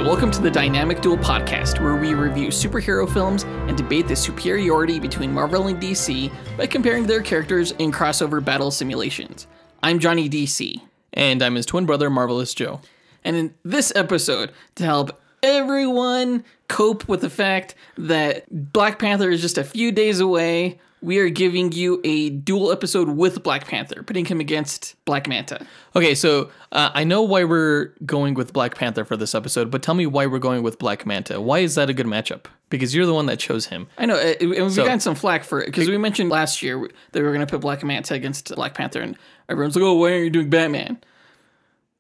welcome to the Dynamic Duel podcast, where we review superhero films and debate the superiority between Marvel and DC by comparing their characters in crossover battle simulations. I'm Johnny DC. And I'm his twin brother, Marvelous Joe. And in this episode, to help everyone cope with the fact that Black Panther is just a few days away, we are giving you a duel episode with Black Panther, pitting him against Black Manta. Okay, so I know why we're going with Black Panther for this episode, but tell me why we're going with Black Manta. Why is that a good matchup? Because you're the one that chose him. I know, and we've gotten some flack for it, because we mentioned last year that we were going to put Black Manta against Black Panther, and everyone's like, oh, why aren't you doing Batman?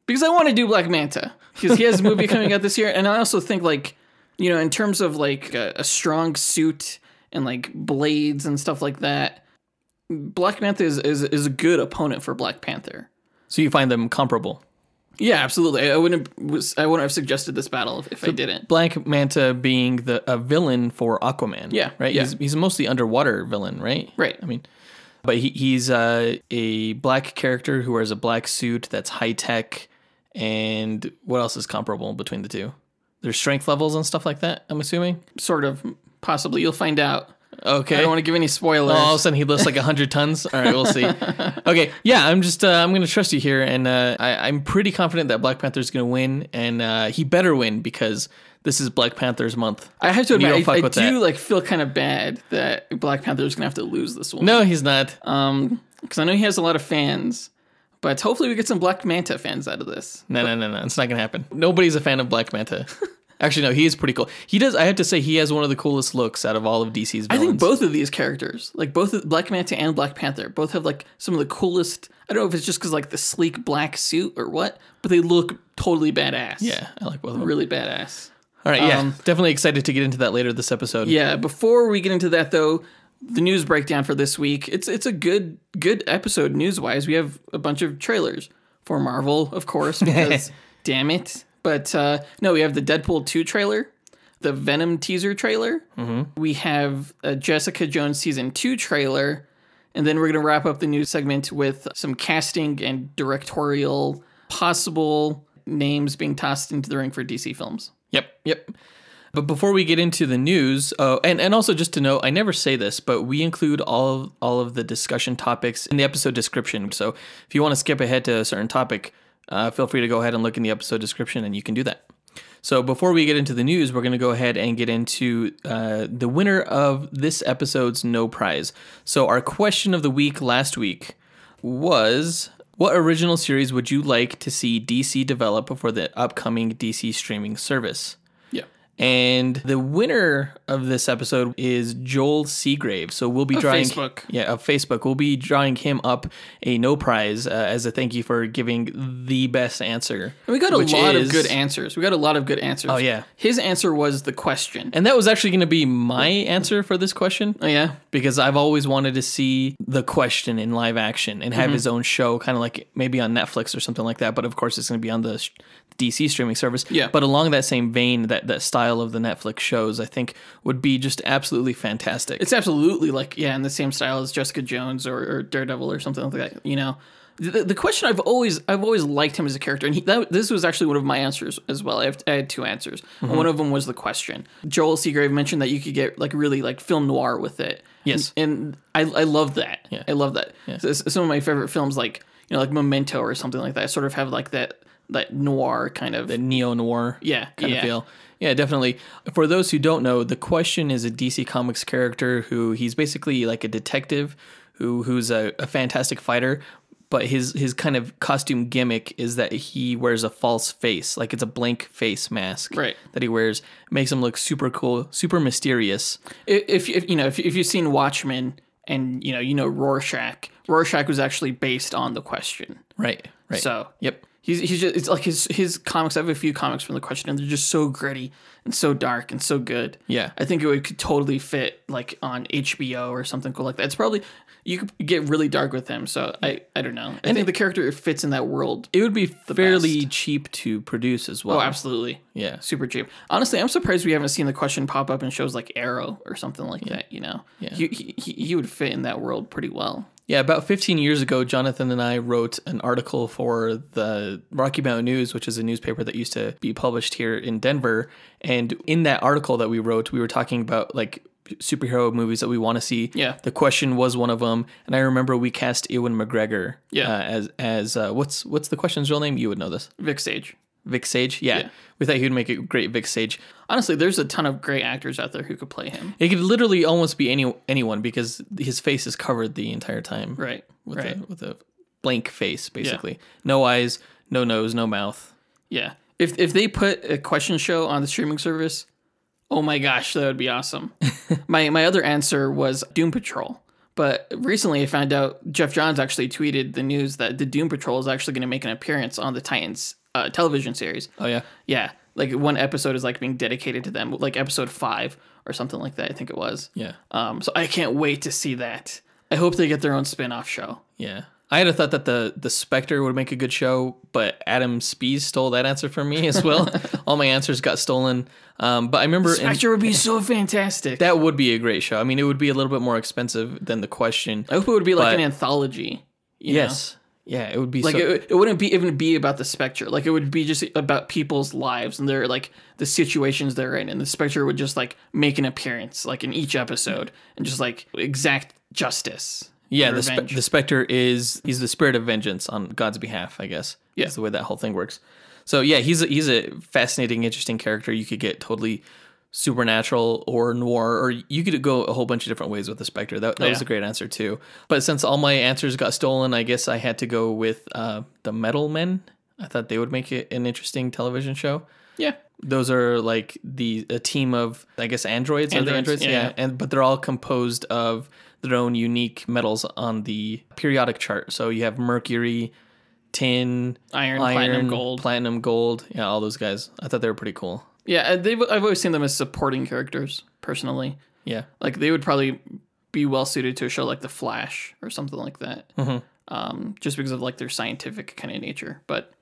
Because I want to do Black Manta, because he has a movie coming out this year, and I also think, like, you know, in terms of, like, a strong suit and, like, blades and stuff like that, Black Manta is a good opponent for Black Panther. So you find them comparable? Yeah, absolutely. I wouldn't have suggested this battle if I didn't. Black Manta being a villain for Aquaman. Yeah, right. Yeah. He's mostly underwater villain, right? Right. I mean, but he's a black character who wears a black suit that's high tech. And what else is comparable between the two? There's strength levels and stuff like that, I'm assuming? Sort of. Possibly. You'll find out. Okay. I don't want to give any spoilers. Oh, all of a sudden he lifts like 100 tons? All right, we'll see. Okay, yeah, I'm going to trust you here, and I'm pretty confident that Black Panther's going to win, and he better win because this is Black Panther's month. I have to admit, I do feel kind of bad that Black Panther's going to have to lose this one. No, he's not. Because I know he has a lot of fans. But hopefully we get some Black Manta fans out of this. No. It's not going to happen. Nobody's a fan of Black Manta. Actually, no, he is pretty cool. He does, I have to say, he has one of the coolest looks out of all of DC's villains. I think both of these characters, like both Black Manta and Black Panther, both have like some of the coolest, I don't know if it's just because like the sleek black suit or what, but they look totally badass. Yeah, I like both of them. Really badass. All right, yeah, definitely excited to get into that later this episode. Yeah, before we get into that though, the news breakdown for this week, it's a good episode news-wise. We have a bunch of trailers for Marvel, of course, because damn it. But no, we have the Deadpool 2 trailer, the Venom teaser trailer. Mm-hmm. We have a Jessica Jones Season 2 trailer. And then we're going to wrap up the news segment with some casting and directorial possible names being tossed into the ring for DC films. Yep. But before we get into the news, and also just to note, I never say this, but we include all of the discussion topics in the episode description. So if you want to skip ahead to a certain topic, feel free to go ahead and look in the episode description, and you can do that. So before we get into the news, we're going to go ahead and get into the winner of this episode's No Prize. So our question of the week last week was, what original series would you like to see DC develop for the upcoming DC streaming service? And the winner of this episode is Joel Seagrave. So we'll be drawing Facebook. Yeah, of Facebook. We'll be drawing him up a No Prize as a thank you for giving the best answer. And we got a lot of good answers. Oh yeah. His answer was the question. And that was actually going to be my answer for this question. Oh yeah. Because I've always wanted to see the question in live action and have his own show, kind of like maybe on Netflix or something like that. But of course it's going to be on the DC streaming service. Yeah. But along that same vein, that style of the Netflix shows, I think would be just absolutely fantastic. It's absolutely like, yeah, in the same style as Jessica Jones or Daredevil or something like that. You know, the question I've always liked him as a character, and this was actually one of my answers as well. I had two answers. Mm-hmm. One of them was the question. Joel Seagrave mentioned that you could get like really like film noir with it. Yes, and I love that. Yeah. I love that. Yeah. So some of my favorite films, like like Memento or something like that, sort of have like that noir kind of, the neo-noir kind of feel. Yeah, definitely. For those who don't know, the Question is a DC Comics character who he's basically like a detective who's a fantastic fighter, but his kind of costume gimmick is that he wears a false face, like it's a blank face mask that he wears. It makes him look super cool, super mysterious. If you've seen Watchmen and you know Rorschach was actually based on the Question. Right. So, yep. He's just, it's like his comics. I have a few comics from the Question, and they're just so gritty and so dark and so good. Yeah, I think could totally fit like on HBO or something cool like that. It's probably, you could get really dark with him. So I don't know. I think the character fits in that world. It would be fairly cheap to produce as well. Oh, absolutely. Yeah, super cheap. Honestly, I'm surprised we haven't seen the Question pop up in shows like Arrow or something like that. You know, he would fit in that world pretty well. Yeah, about 15 years ago, Jonathan and I wrote an article for the Rocky Mountain News, which is a newspaper that used to be published here in Denver. And in that article that we wrote, we were talking about like superhero movies that we want to see. Yeah. The Question was one of them. And I remember we cast Ewan McGregor as what's the Question's real name? You would know this. Vic Sage. Vic Sage? Yeah. We thought he would make a great Vic Sage. Honestly, there's a ton of great actors out there who could play him. It could literally almost be anyone because his face is covered the entire time. Right. With a blank face, basically. Yeah. No eyes, no nose, no mouth. Yeah. If they put a question show on the streaming service, oh my gosh, that would be awesome. My other answer was Doom Patrol. But recently I found out Jeff Johns actually tweeted the news that the Doom Patrol is actually going to make an appearance on the Titans television series. Oh, yeah? Yeah. Like one episode is like being dedicated to them, like episode 5 or something like that, I think it was. Yeah. So I can't wait to see that. I hope they get their own spin-off show. Yeah. I had a thought that the Spectre would make a good show, but Adam Spees stole that answer from me as well. All my answers got stolen. But I remember... Spectre would be so fantastic. That would be a great show. I mean, it would be a little bit more expensive than The Question. I hope it would be like an anthology. Yes. Know? Yeah, it would be like it wouldn't even be about the Spectre. Like it would be just about people's lives and their like the situations they're in, and the Spectre would just like make an appearance like in each episode and just like exact justice. Yeah, the Spectre he's the spirit of vengeance on God's behalf, I guess. Yeah, that's the way that whole thing works. So yeah, he's a fascinating, interesting character. You could get totally supernatural or noir, or you could go a whole bunch of different ways with the Spectre. That was a great answer too. But since all my answers got stolen, I guess I had to go with the Metal Men. I thought they would make it an interesting television show. Yeah. Those are like a team of, I guess, androids. Are they androids? Yeah. But they're all composed of their own unique metals on the periodic chart. So you have mercury, tin, iron, platinum, gold. Yeah, all those guys. I thought they were pretty cool. Yeah, I've always seen them as supporting characters, personally. Yeah. Like, they would probably be well-suited to a show like The Flash or something like that. Mm-hmm. Just because of, like, their scientific kind of nature. But,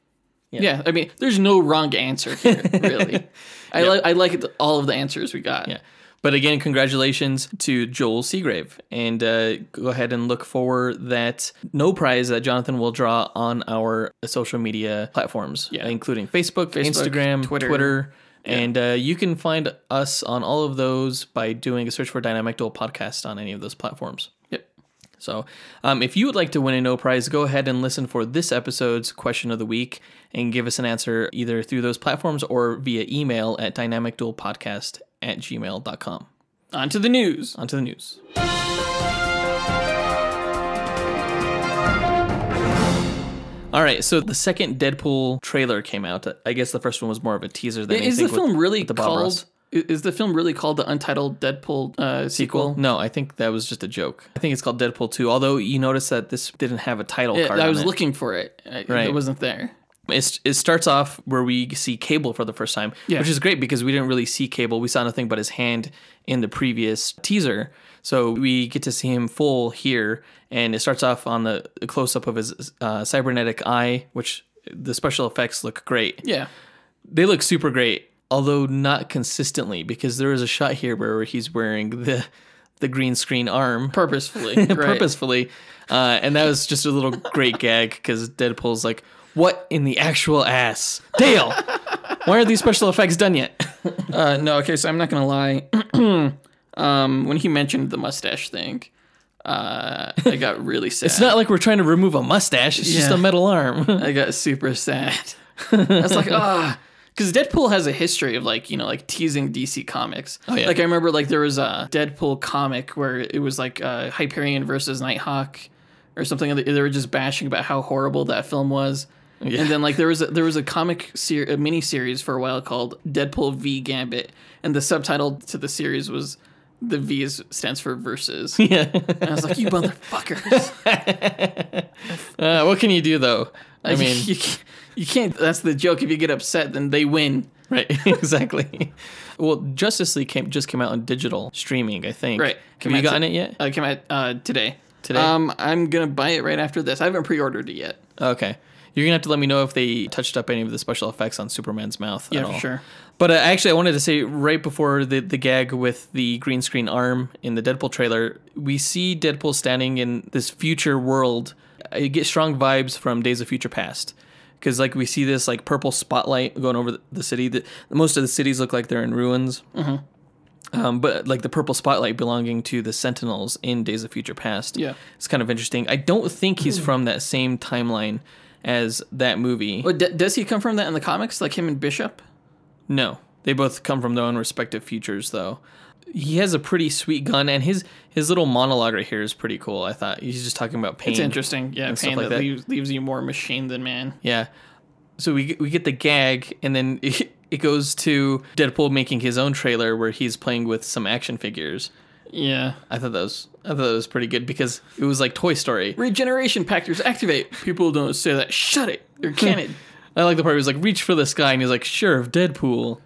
yeah, I mean, there's no wrong answer here, really. I like all of the answers we got. Yeah. But again, congratulations to Joel Seagrave. And go ahead and look for that no prize that Jonathan will draw on our social media platforms, including Facebook, Instagram, Twitter. And you can find us on all of those by doing a search for Dynamic Duel Podcast on any of those platforms. Yep. So if you would like to win a no prize, go ahead and listen for this episode's question of the week and give us an answer either through those platforms or via email at dynamicduelpodcast@gmail.com. On to the news. All right, so the second Deadpool trailer came out. I guess the first one was more of a teaser than anything. Is the film really called the Untitled Deadpool sequel? No, I think that was just a joke. I think it's called Deadpool 2, although you notice that this didn't have a title card on it. I was looking for it. It wasn't there. It starts off where we see Cable for the first time, which is great because we didn't really see Cable. We saw nothing but his hand in the previous teaser. So we get to see him full here, and it starts off on the close-up of his cybernetic eye, which the special effects look great. Yeah. They look super great, although not consistently, because there is a shot here where he's wearing the green screen arm. Purposefully. Purposefully. And that was just a little great gag, because Deadpool's like, what in the actual ass? Dale! Why aren't these special effects done yet? No, okay, so I'm not going to lie. When he mentioned the mustache thing, I got really sad. It's not like we're trying to remove a mustache. It's just a metal arm. I got super sad. I was like, because Deadpool has a history of like teasing DC Comics. Oh, yeah. Like I remember like there was a Deadpool comic where it was like Hyperion versus Nighthawk or something. They were just bashing about how horrible that film was. Yeah. And then like there was a comic a mini series for a while called Deadpool v Gambit, and the subtitle to the series was the V stands for versus. Yeah. And I was like, you motherfuckers. What can you do though? I mean, you can't. That's the joke. If you get upset, then they win. Right. Exactly. Well, Justice League just came out on digital streaming, I think. Right. Have you gotten it yet? It came out today. Today. I'm gonna buy it right after this. I haven't pre-ordered it yet. Okay. You're going to have to let me know if they touched up any of the special effects on Superman's mouth at all. For sure. But actually, I wanted to say right before the gag with the green screen arm in the Deadpool trailer, we see Deadpool standing in this future world. I get strong vibes from Days of Future Past. Because like we see this like purple spotlight going over the city. Most of the cities look like they're in ruins. Mm-hmm. But like the purple spotlight belonging to the Sentinels in Days of Future Past. Yeah. It's kind of interesting. I don't think he's from that same timeline as that movie. Well, does he come from that in the comics, like him and Bishop? No. They both come from their own respective futures, though. He has a pretty sweet gun, and his little monologue right here is pretty cool, I thought. He's just talking about pain. It's interesting. Yeah, pain like that leaves you more machine than man. Yeah. So we get the gag, and then it goes to Deadpool making his own trailer where he's playing with some action figures. Yeah. I thought that was pretty good because it was like Toy Story. Regeneration factors activate. People don't say that. Shut it. They're canon. I like the part where he was like, reach for the sky, and he's like, sure, Deadpool.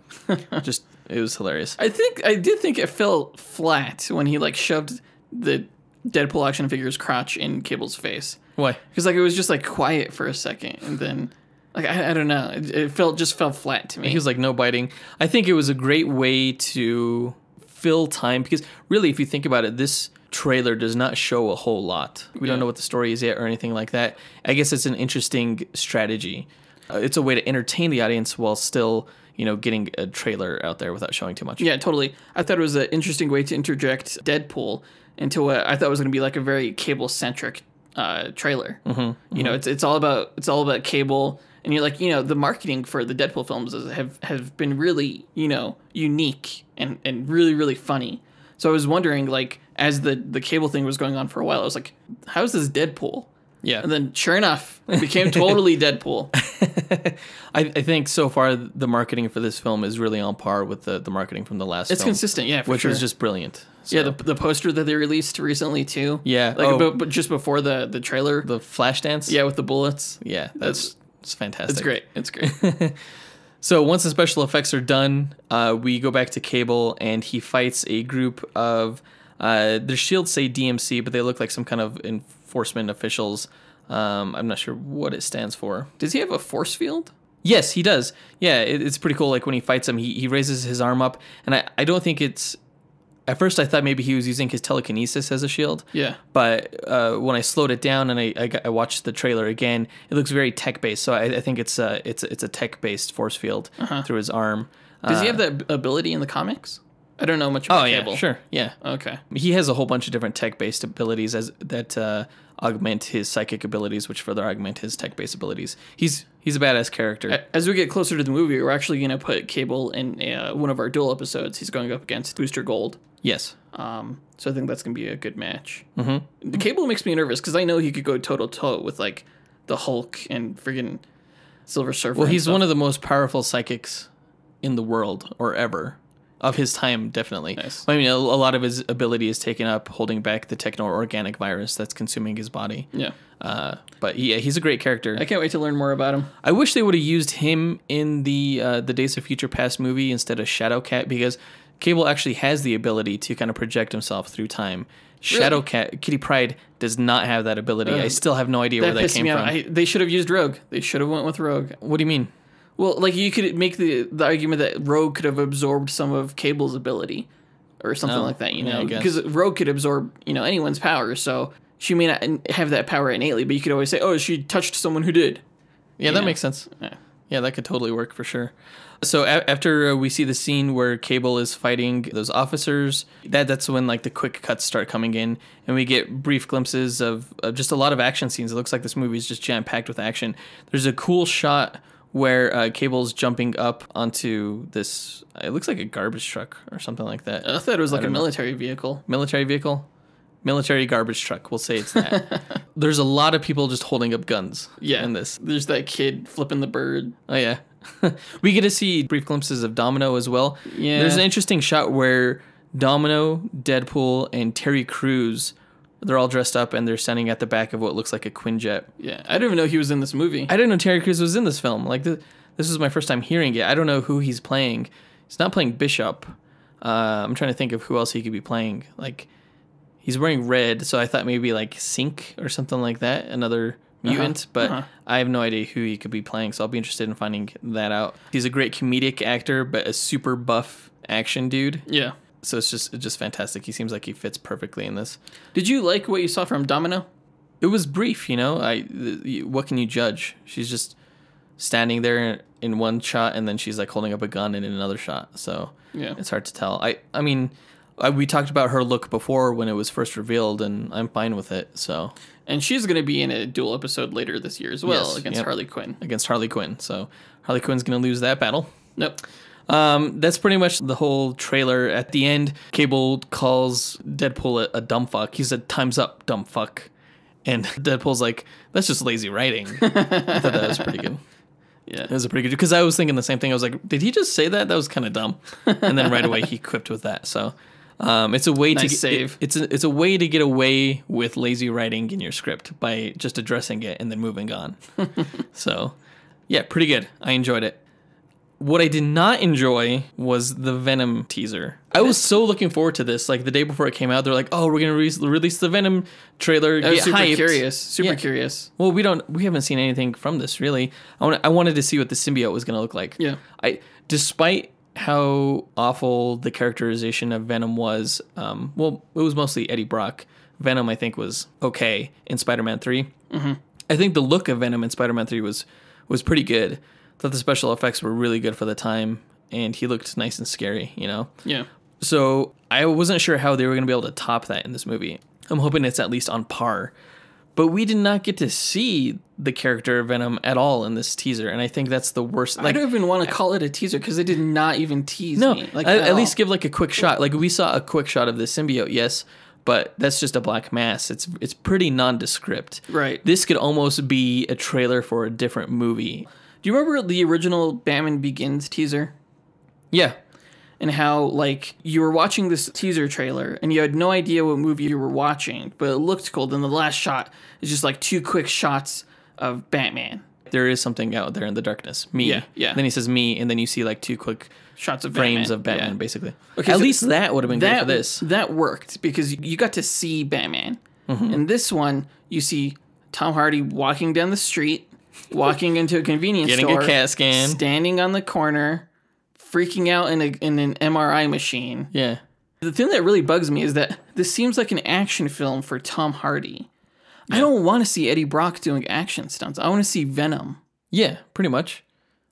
Just, it was hilarious. I did think it felt flat when he like shoved the Deadpool action figure's crotch in Cable's face. Why? Because like it was just like quiet for a second, and then like I don't know, it felt flat to me. He was like, no biting. I think it was a great way to fill time because really, if you think about it, this trailer does not show a whole lot. We don't know what the story is yet or anything like that. I guess it's an interesting strategy. It's a way to entertain the audience while still, getting a trailer out there without showing too much. Yeah, totally. I thought it was an interesting way to interject Deadpool into what I thought was going to be like a very Cable-centric trailer. Mm-hmm. It's all about Cable, and you're like, the marketing for the Deadpool films have been really, unique and really, really funny. So I was wondering, like, as the Cable thing was going on for a while, I was like, how's this Deadpool? Yeah. And then, sure enough, it became totally Deadpool. I think so far the marketing for this film is really on par with the marketing from the last film. It's consistent, yeah, for which sure. was just brilliant. So. Yeah, the poster that they released recently, too. Yeah. But just before the trailer. The flash dance? Yeah, with the bullets. Yeah, it's fantastic. It's great. So once the special effects are done, we go back to Cable, and he fights a group of... their shields say DMC, but they look like some kind of enforcement officials. I'm not sure what it stands for. Does he have a force field? Yes, he does. Yeah, it's pretty cool. Like when he fights them, he raises his arm up, and I don't think it's... At first, I thought maybe he was using his telekinesis as a shield. Yeah. But when I slowed it down and I watched the trailer again, it looks very tech-based. So I think it's a tech-based force field through his arm. Does he have that ability in the comics? I don't know much about Cable. Yeah, sure. Yeah. Okay. He has a whole bunch of different tech-based abilities that augment his psychic abilities, which further augment his tech-based abilities. He's a badass character. As we get closer to the movie, we're actually going to put Cable in one of our Duel episodes. He's going up against Booster Gold. Yes. So I think that's going to be a good match. Mm-hmm. The Cable makes me nervous because I know he could go toe-to-toe with like the Hulk and friggin' Silver Surfer. Well, he's one of the most powerful psychics in the world or ever. Of his time, definitely. Nice. I mean, a lot of his ability is taken up holding back the techno-organic virus that's consuming his body. Yeah. But yeah, he's a great character. I can't wait to learn more about him. I wish they would have used him in the Days of Future Past movie instead of Shadowcat, because Cable actually has the ability to kind of project himself through time. Really? Shadowcat, Kitty Pryde, does not have that ability. I still have no idea where that came from. They should have used Rogue. They should have went with Rogue. What do you mean? Well, like you could make the argument that Rogue could have absorbed some of Cable's ability or something like that, because Rogue could absorb, anyone's power. So she may not have that power innately, but you could always say, oh, she touched someone who did. Yeah, that makes sense. Yeah, that could totally work for sure. So after we see the scene where Cable is fighting those officers, that's when like the quick cuts start coming in, and we get brief glimpses of just a lot of action scenes. It looks like this movie is just jam-packed with action. There's a cool shot where Cable's jumping up onto this, it looks like a garbage truck or something like that. I thought it was like a military vehicle. Military vehicle? Military garbage truck. We'll say it's that. There's a lot of people just holding up guns in this. There's that kid flipping the bird. Oh, yeah. We get to see brief glimpses of Domino as well. Yeah. There's an interesting shot where Domino, Deadpool, and Terry Crews, they're all dressed up and they're standing at the back of what looks like a Quinjet. Yeah, I didn't even know he was in this movie. I didn't know Terry Crews was in this film. Like, this is my first time hearing it. I don't know who he's playing. He's not playing Bishop. I'm trying to think of who else he could be playing. Like, he's wearing red, so I thought maybe like Sync or something like that. Another mutant, but I have no idea who he could be playing, so I'll be interested in finding that out. He's a great comedic actor, but a super buff action dude. Yeah. So it's just fantastic. He seems like he fits perfectly in this. Did you like what you saw from Domino? It was brief, you know. What can you judge? She's just standing there in one shot, and then she's like holding up a gun in another shot. So yeah, it's hard to tell. I mean, we talked about her look before when it was first revealed, and I'm fine with it. So, and she's going to be in a Duel episode later this year as well against Harley Quinn. Against Harley Quinn. So Harley Quinn's going to lose that battle. Nope. That's pretty much the whole trailer. At the end, Cable calls Deadpool a dumb fuck. He said, "Time's up, dumb fuck." And Deadpool's like, "That's just lazy writing." I thought that was pretty good. Yeah, it was a pretty good, because I was thinking the same thing. I was like, did he just say that? That was kind of dumb. And then right away he quipped with that. So it's a way to save. It's a way to get away with lazy writing in your script by just addressing it and then moving on. So yeah, pretty good. I enjoyed it. What I did not enjoy was the Venom teaser. I was so looking forward to this. Like the day before it came out, they're like, "Oh, we're gonna release the Venom trailer." I was super hyped. curious. Well, we haven't seen anything from this really. I wanted to see what the symbiote was gonna look like. Yeah. Despite how awful the characterization of Venom was, well, it was mostly Eddie Brock. Venom, I think, was okay in Spider-Man 3. Mm-hmm. I think the look of Venom in Spider-Man 3 was pretty good. Thought the special effects were really good for the time, and he looked nice and scary, you know? Yeah. So I wasn't sure how they were going to be able to top that in this movie. I'm hoping it's at least on par. But we did not get to see the character Venom at all in this teaser, and I think that's the worst. I don't even want to call it a teaser because they did not even tease me. Like, at least give like a quick shot. Like we saw a quick shot of the symbiote, yes, but that's just a black mass. It's pretty nondescript. Right. This could almost be a trailer for a different movie. Do you remember the original Batman Begins teaser? Yeah. And how, like, you were watching this teaser trailer and you had no idea what movie you were watching, but it looked cool. Then the last shot is just like 2 quick shots of Batman. There is something out there in the darkness. Me. Yeah. Then he says me, and then you see like 2 quick shots of frames Batman. of Batman, basically. Okay, at least that would have been good for this. That worked because you got to see Batman. Mm-hmm. In this one, you see Tom Hardy walking down the street, walking into a convenience store, getting a CAT scan, standing on the corner, freaking out in an MRI machine. Yeah. The thing that really bugs me is that this seems like an action film for Tom Hardy. Yeah. I don't want to see Eddie Brock doing action stunts. I want to see Venom. Yeah, pretty much.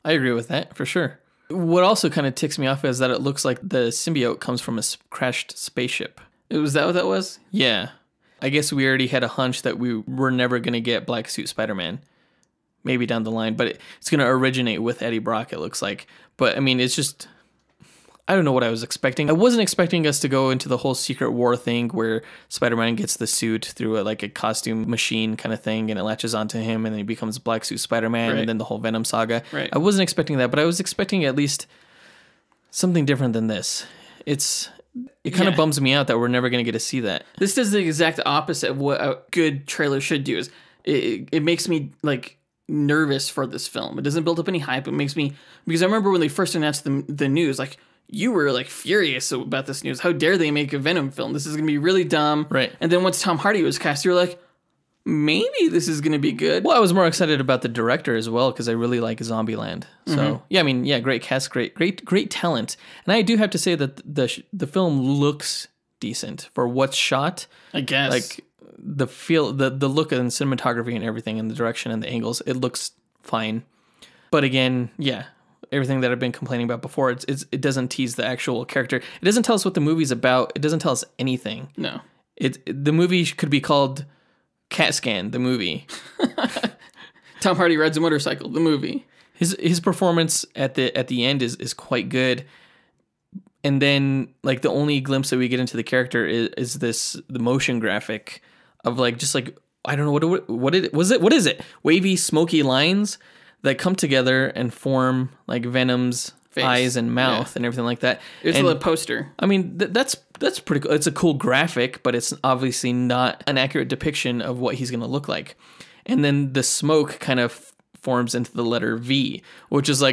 I agree with that, for sure. What also kind of ticks me off is that it looks like the symbiote comes from a crashed spaceship. Was that what that was? Yeah. I guess we already had a hunch that we were never going to get Black Suit Spider-Man. Maybe down the line, but it's going to originate with Eddie Brock, it looks like. But, I mean, it's just... I don't know what I was expecting. I wasn't expecting us to go into the whole Secret War thing where Spider-Man gets the suit through a costume machine kind of thing, and it latches onto him, and then he becomes Black Suit Spider-Man, and then the whole Venom saga. Right. I wasn't expecting that, but I was expecting at least something different than this. It kind of bums me out that we're never going to get to see that. This does the exact opposite of what a good trailer should do. Is it makes me nervous for this film. It doesn't build up any hype. It makes me, because I remember when they first announced the news, you were furious about this news. How dare they make a Venom film? This is going to be really dumb. Right. And then once Tom Hardy was cast, you were like, maybe this is going to be good. Well, I was more excited about the director as well because I really like Zombieland. So great cast, great talent. And I do have to say that the film looks decent for what's shot. I guess the feel, the look and cinematography and everything, and the direction and the angles, it looks fine. But again, everything that I've been complaining about before, it doesn't tease the actual character. It doesn't tell us what the movie's about. It doesn't tell us anything. No. The movie could be called CAT Scan, the movie. Tom Hardy rides a motorcycle, the movie. His performance at the end is quite good. And then the only glimpse that we get into the character is the motion graphic of I don't know what is it? Wavy, smoky lines that come together and form Venom's face, eyes and mouth and everything like that. It's a poster. I mean, that's pretty cool. It's a cool graphic, but it's obviously not an accurate depiction of what he's going to look like. And then the smoke kind of forms into the letter V, which is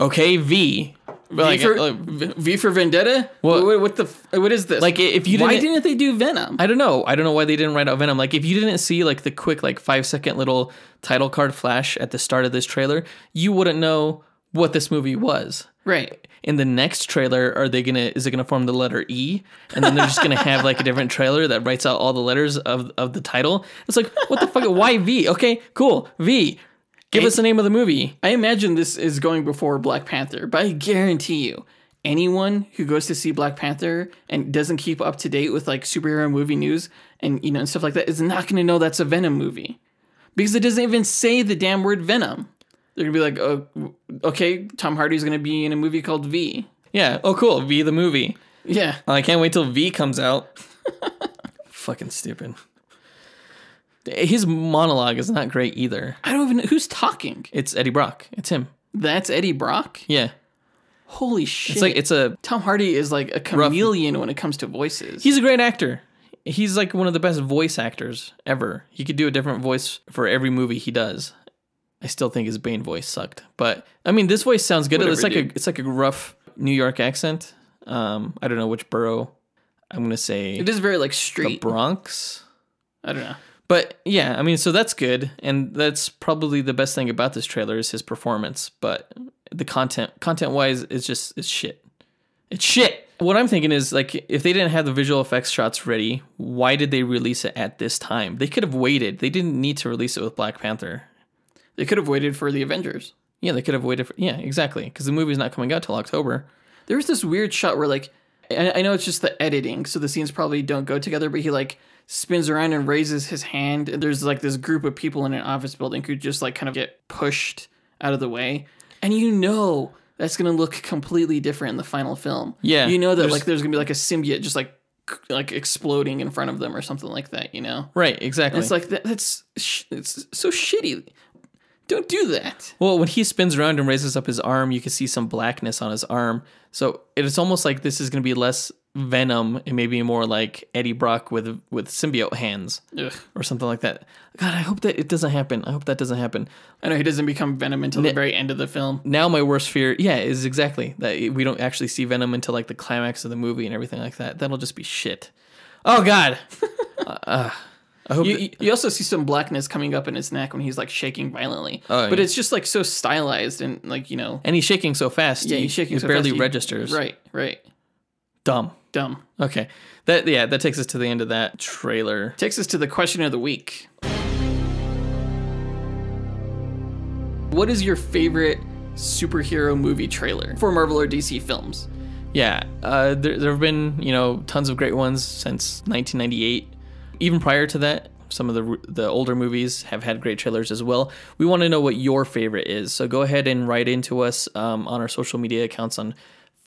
okay, V, V for Vendetta? What is this? Like, if you didn't... Why didn't they do Venom? I don't know. I don't know why they didn't write out Venom. Like, if you didn't see, like, the quick, like, 5-second little title card flash at the start of this trailer, you wouldn't know what this movie was. Right. In the next trailer, is it gonna form the letter E? And then they're just gonna have, like, a different trailer that writes out all the letters of the title? It's like, what the fuck? Why V? Okay, cool. V. Give us the name of the movie. I imagine this is going before Black Panther, but I guarantee you, anyone who goes to see Black Panther and doesn't keep up to date with like superhero movie news and and stuff like that is not going to know that's a Venom movie because it doesn't even say the damn word Venom. They're gonna be like, oh, okay, Tom Hardy's gonna be in a movie called V. Yeah. Oh, cool. V the movie. Yeah. I can't wait till V comes out. Fucking stupid. His monologue is not great either. I don't even know who's talking. It's Eddie Brock. It's him. That's Eddie Brock? Yeah. Holy shit. Tom Hardy is like a chameleon when it comes to voices. He's a great actor. He's like one of the best voice actors ever. He could do a different voice for every movie he does. I still think his Bane voice sucked. But I mean, this voice sounds good. It's like a rough New York accent. I don't know which borough. I'm going to say it is very like street. The Bronx. I don't know. But yeah, I mean, so that's good, and that's probably the best thing about this trailer is his performance. But the content-wise, it's shit. It's shit. What I'm thinking is, like, if they didn't have the visual effects shots ready, why did they release it at this time? They could have waited. They didn't need to release it with Black Panther. They could have waited for the Avengers. Yeah, they could have waited for... Yeah, exactly, because the movie's not coming out till October. There was this weird shot where, like, I know it's just the editing, so the scenes probably don't go together, but he, like, spins around and raises his hand, and there's, like, this group of people in an office building who just, like, kind of get pushed out of the way. And you know that's going to look completely different in the final film. Yeah. You know that, like, there's going to be, like, a symbiote just, like exploding in front of them or something like that, you know? Right, exactly. And it's like, it's so shitty. Don't do that. Well, when he spins around and raises up his arm, you can see some blackness on his arm. So it's almost like this is going to be less Venom and maybe more like Eddie Brock with symbiote hands. Ugh. Or something like that. God, I hope that it doesn't happen. I hope that doesn't happen. I know he doesn't become Venom until the very end of the film. Now my worst fear, is exactly that we don't actually see Venom until like the climax of the movie and everything like that. That'll just be shit. Oh, God. I hope you also see some blackness coming up in his neck when he's like shaking violently. But it's just like so stylized and like, you know. And he's shaking so fast. Yeah, he's shaking so fast. It barely fast. registers. Right. Dumb. Okay. That takes us to the end of that trailer. Takes us to the question of the week. What is your favorite superhero movie trailer for Marvel or DC films? Yeah, there have been, tons of great ones since 1998. Even prior to that, some of the older movies have had great trailers as well. We want to know what your favorite is. So go ahead and write into us on our social media accounts on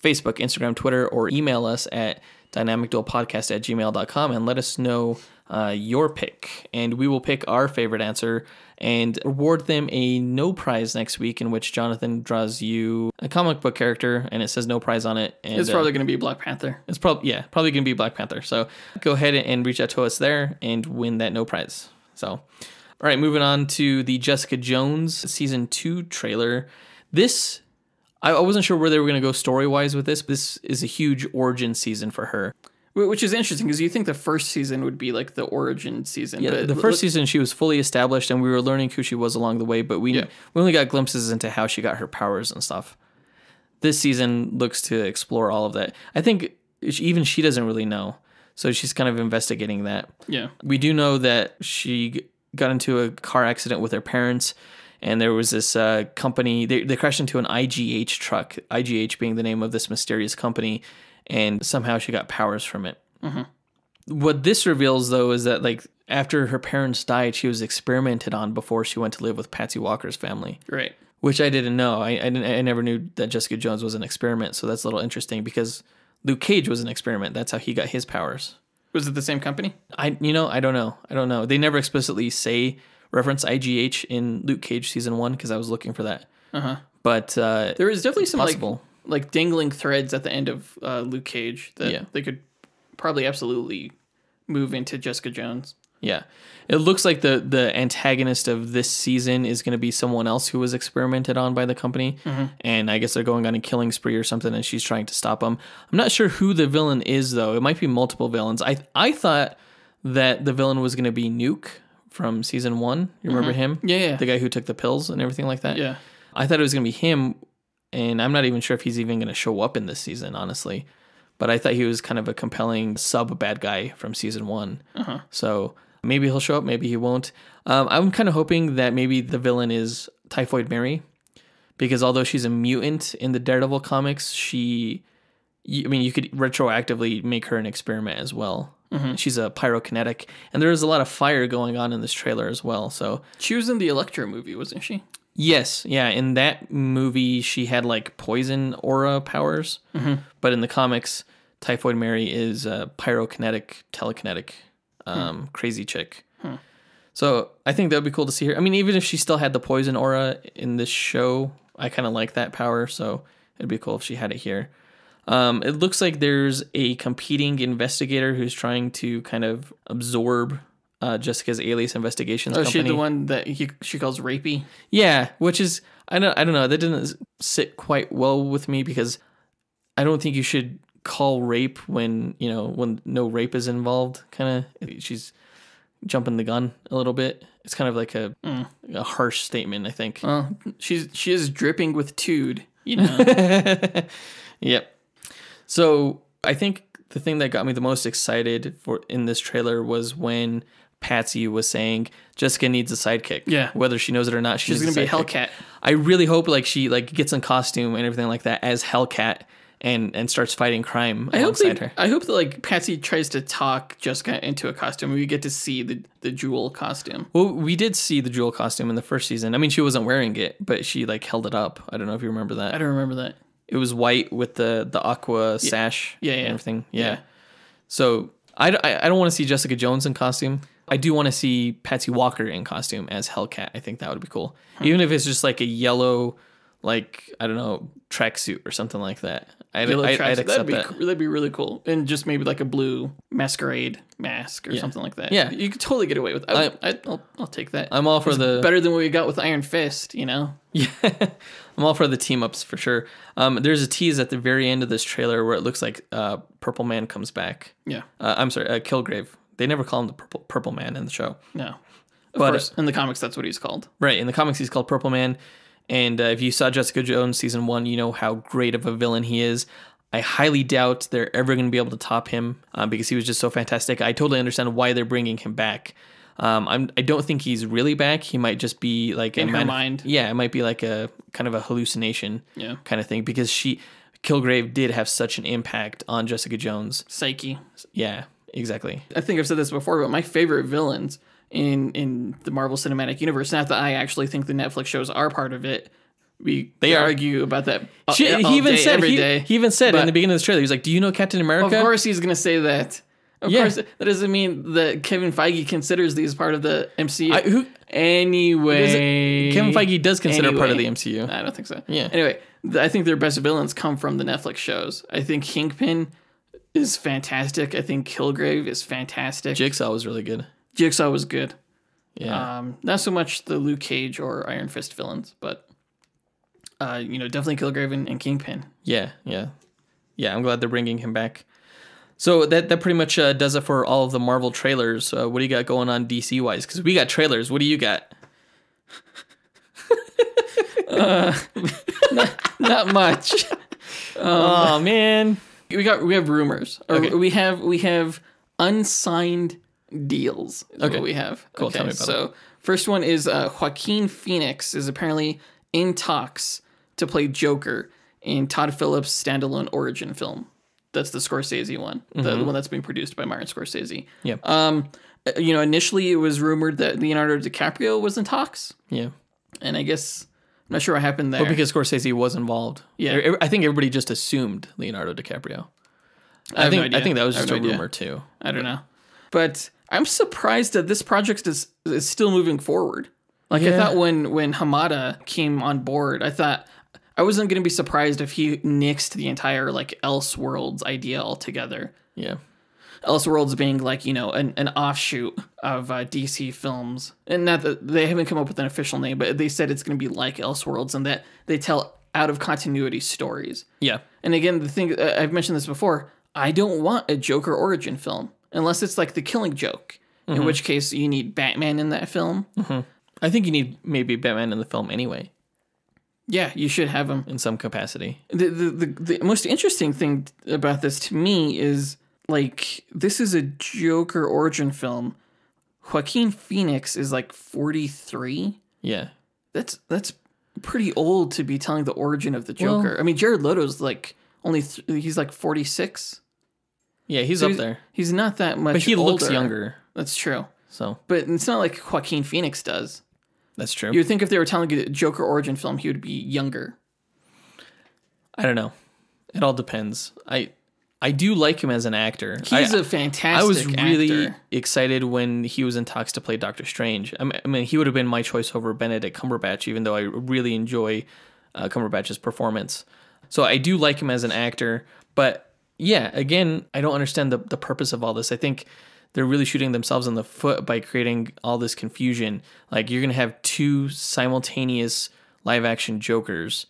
Facebook, Instagram, Twitter, or email us at dynamicduelpodcast@gmail.com and let us know your pick. And we will pick our favorite answer and reward them a no prize next week, in which Jonathan draws you a comic book character and it says no prize on it. And it's probably going to be Black Panther. It's probably going to be Black Panther. So go ahead and reach out to us there and win that no prize. So, all right, moving on to the Jessica Jones season 2 trailer. This, I wasn't sure where they were going to go story-wise with this, but this is a huge origin season for her. Which is interesting because you think the first season would be like the origin season. Yeah, but the first season she was fully established and we were learning who she was along the way, but we only got glimpses into how she got her powers and stuff. This season looks to explore all of that. I think even she doesn't really know, so she's kind of investigating that. Yeah. We do know that she got into a car accident with her parents, and there was this company, they crashed into an IGH truck, IGH being the name of this mysterious company, and somehow she got powers from it. Mm-hmm. What this reveals, though, is that like after her parents died, she was experimented on before she went to live with Patsy Walker's family. Right. Which I didn't know. I never knew that Jessica Jones was an experiment, so that's a little interesting because Luke Cage was an experiment. That's how he got his powers. Was it the same company? I don't know. They never explicitly reference IGH in Luke Cage season 1 because I was looking for that. Uh-huh. But there is definitely some possible. Like dangling threads at the end of Luke Cage that they could probably absolutely move into Jessica Jones. Yeah. It looks like the antagonist of this season is going to be someone else who was experimented on by the company. And I guess they're going on a killing spree or something, and she's trying to stop them. I'm not sure who the villain is, though. It might be multiple villains. I thought that the villain was going to be Nuke from season 1. You remember him? Yeah. The guy who took the pills and everything like that? Yeah. I thought it was going to be him, and I'm not even sure if he's even going to show up in this season, honestly. But I thought he was kind of a compelling sub-bad guy from season 1. So maybe he'll show up, maybe he won't. I'm kind of hoping that maybe the villain is Typhoid Mary, because although she's a mutant in the Daredevil comics, you could retroactively make her an experiment as well. She's a pyrokinetic, and there is a lot of fire going on in this trailer as well. So she was in the Electro movie, wasn't she? Yes, yeah. In that movie, she had like poison aura powers, but in the comics, Typhoid Mary is a pyrokinetic, telekinetic, crazy chick. So I think that would be cool to see her. I mean, even if she still had the poison aura in this show, I kind of like that power. So it'd be cool if she had it here. It looks like there's a competing investigator who's trying to kind of absorb Jessica's Alias Investigations company. Oh, she's the one that she calls rapey? Yeah, which is, I don't know, that didn't sit quite well with me, because I don't think you should call rape when no rape is involved. Kind of, she's jumping the gun a little bit. It's kind of like a harsh statement, I think. She is dripping with tude, you know. Yep. So I think the thing that got me the most excited in this trailer was when Patsy was saying Jessica needs a sidekick. Yeah. Whether she knows it or not, she's going to be Hellcat. I really hope she gets in costume and everything like that as Hellcat and starts fighting crime alongside her. I hope that Patsy tries to talk Jessica into a costume. We get to see the Jewel costume. Well, we did see the Jewel costume in the first season. I mean, she wasn't wearing it, but she held it up. I don't know if you remember that. I don't remember that. It was white with the aqua sash and everything. Yeah. So I don't want to see Jessica Jones in costume. I do want to see Patsy Walker in costume as Hellcat. I think that would be cool. Even if it's just like a yellow, I don't know, tracksuit or something like that. I'd accept that. That'd be really cool. And just maybe like a blue masquerade mask or something like that. Yeah. You could totally get away with it. I'll take that. I'm all for better than what we got with Iron Fist, you know? Yeah. I'm all for the team-ups for sure. There's a tease at the very end of this trailer where it looks like Purple Man comes back. Yeah. I'm sorry, Kilgrave. They never call him the Purple Man in the show. No. Of course, in the comics, that's what he's called. Right. In the comics, he's called Purple Man. And if you saw Jessica Jones season 1, you know how great of a villain he is. I highly doubt they're ever going to be able to top him because he was just so fantastic. I totally understand why they're bringing him back. I don't think he's really back. He might just be like in her mind. Yeah, it might be like a kind of a hallucination kind of thing, because Kilgrave did have such an impact on Jessica Jones' psyche. Yeah, exactly. I think I've said this before, but my favorite villains in the Marvel Cinematic Universe, not that I actually think the Netflix shows are part of it. They argue about that he even said in the beginning of this trailer, he's like, "Do you know Captain America?" Of course he's going to say that. Of course, that doesn't mean that Kevin Feige considers these part of the MCU. Anyway. Kevin Feige does consider part of the MCU. I don't think so. Yeah. Anyway, I think their best villains come from the Netflix shows. I think Kingpin is fantastic. I think Kilgrave is fantastic. Jigsaw was really good. Jigsaw was good. Yeah. Not so much the Luke Cage or Iron Fist villains, but definitely Kilgrave and Kingpin. Yeah. I'm glad they're bringing him back. So that pretty much does it for all of the Marvel trailers. What do you got going on DC wise? Because we got trailers. What do you got? Not much. Oh man, we have rumors. Okay. We have unsigned deals. Okay, what we have. Cool. Okay, Tell me about it. First one is Joaquin Phoenix is apparently in talks to play Joker in Todd Phillips' standalone origin film. That's the Scorsese one, the one that's being produced by Martin Scorsese. Yeah. Initially it was rumored that Leonardo DiCaprio was in talks. Yeah. And I guess I'm not sure what happened there. Well, because Scorsese was involved. Yeah. I think everybody just assumed Leonardo DiCaprio. I think that was just a rumor too. I don't know. But I'm surprised that this project is still moving forward. I thought when Hamada came on board, I thought I wasn't going to be surprised if he nixed the entire Elseworlds idea altogether. Yeah. Elseworlds being like, you know, an offshoot of DC films. And not that they haven't come up with an official name, but they said it's going to be like Elseworlds and that they tell out of continuity stories. Yeah. And again, the thing, I've mentioned this before, I don't want a Joker origin film unless it's like The Killing Joke, in which case you need Batman in that film. I think you need maybe Batman in the film anyway. Yeah, you should have him in some capacity. The most interesting thing about this to me is, like, this is a Joker origin film. Joaquin Phoenix is like 43. Yeah. That's pretty old to be telling the origin of the Joker. Well, I mean, Jared Leto's like he's like 46. Yeah, he's up there. He's not that much older. But he looks younger. That's true. So, but it's not like Joaquin Phoenix does. That's true. You would think if they were telling a Joker origin film, he would be younger. I don't know. It all depends. I do like him as an actor. He's a fantastic actor. I was really excited when he was in talks to play Doctor Strange. I mean, he would have been my choice over Benedict Cumberbatch, even though I really enjoy Cumberbatch's performance. So I do like him as an actor. But yeah, again, I don't understand the purpose of all this. I think they're really shooting themselves in the foot by creating all this confusion. Like, you're going to have 2 simultaneous live-action Jokers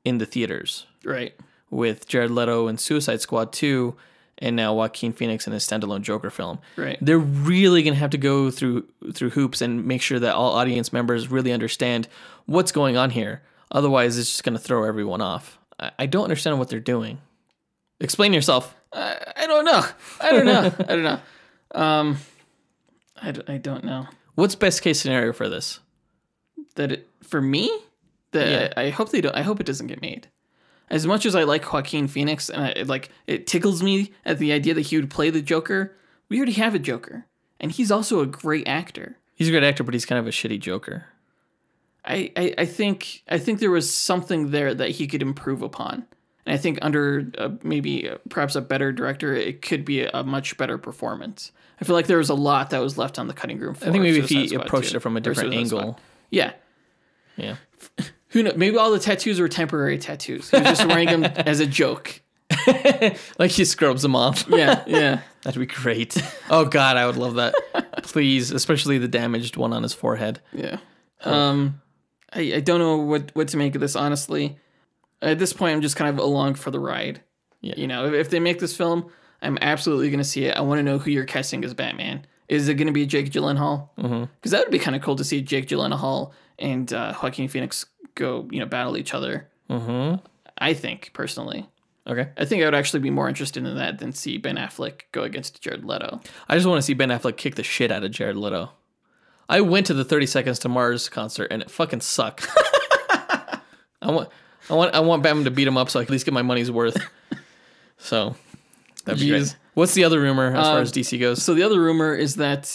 in the theaters. Right. With Jared Leto in Suicide Squad 2, and now Joaquin Phoenix in a standalone Joker film. Right. They're really going to have to go through hoops and make sure that all audience members really understand what's going on here. Otherwise, it's just going to throw everyone off. I don't understand what they're doing. Explain yourself. I don't know. I don't know. I don't know. What's best case scenario for this? For me? Yeah. I hope they don't. I hope it doesn't get made. As much as I like Joaquin Phoenix, and it tickles me at the idea that he would play the Joker, we already have a Joker, and he's also a great actor. He's a great actor, but he's kind of a shitty Joker. I think there was something there that he could improve upon, and I think under perhaps a better director, it could be a much better performance. I feel like there was a lot that was left on the cutting room floor. I think maybe if he approached it from a different angle. Yeah. Yeah. Who knows? Maybe all the tattoos were temporary tattoos. He was just wearing them as a joke. Like he scrubs them off. Yeah. That'd be great. Oh, God, I would love that. Please, especially the damaged one on his forehead. Yeah. I don't know what to make of this, honestly. At this point, I'm just kind of along for the ride. Yeah. You know, if they make this film, I'm absolutely going to see it. I want to know who you're casting as Batman. Is it going to be Jake Gyllenhaal? Because that would be kind of cool to see Jake Gyllenhaal and Joaquin Phoenix go, battle each other. I think, personally. Okay. I think I would actually be more interested in that than see Ben Affleck go against Jared Leto. I just want to see Ben Affleck kick the shit out of Jared Leto. I went to the 30 Seconds to Mars concert and it fucking sucked. I want Batman to beat him up so I can at least get my money's worth. So that'd be great. What's the other rumor as far as DC goes? So the other rumor is that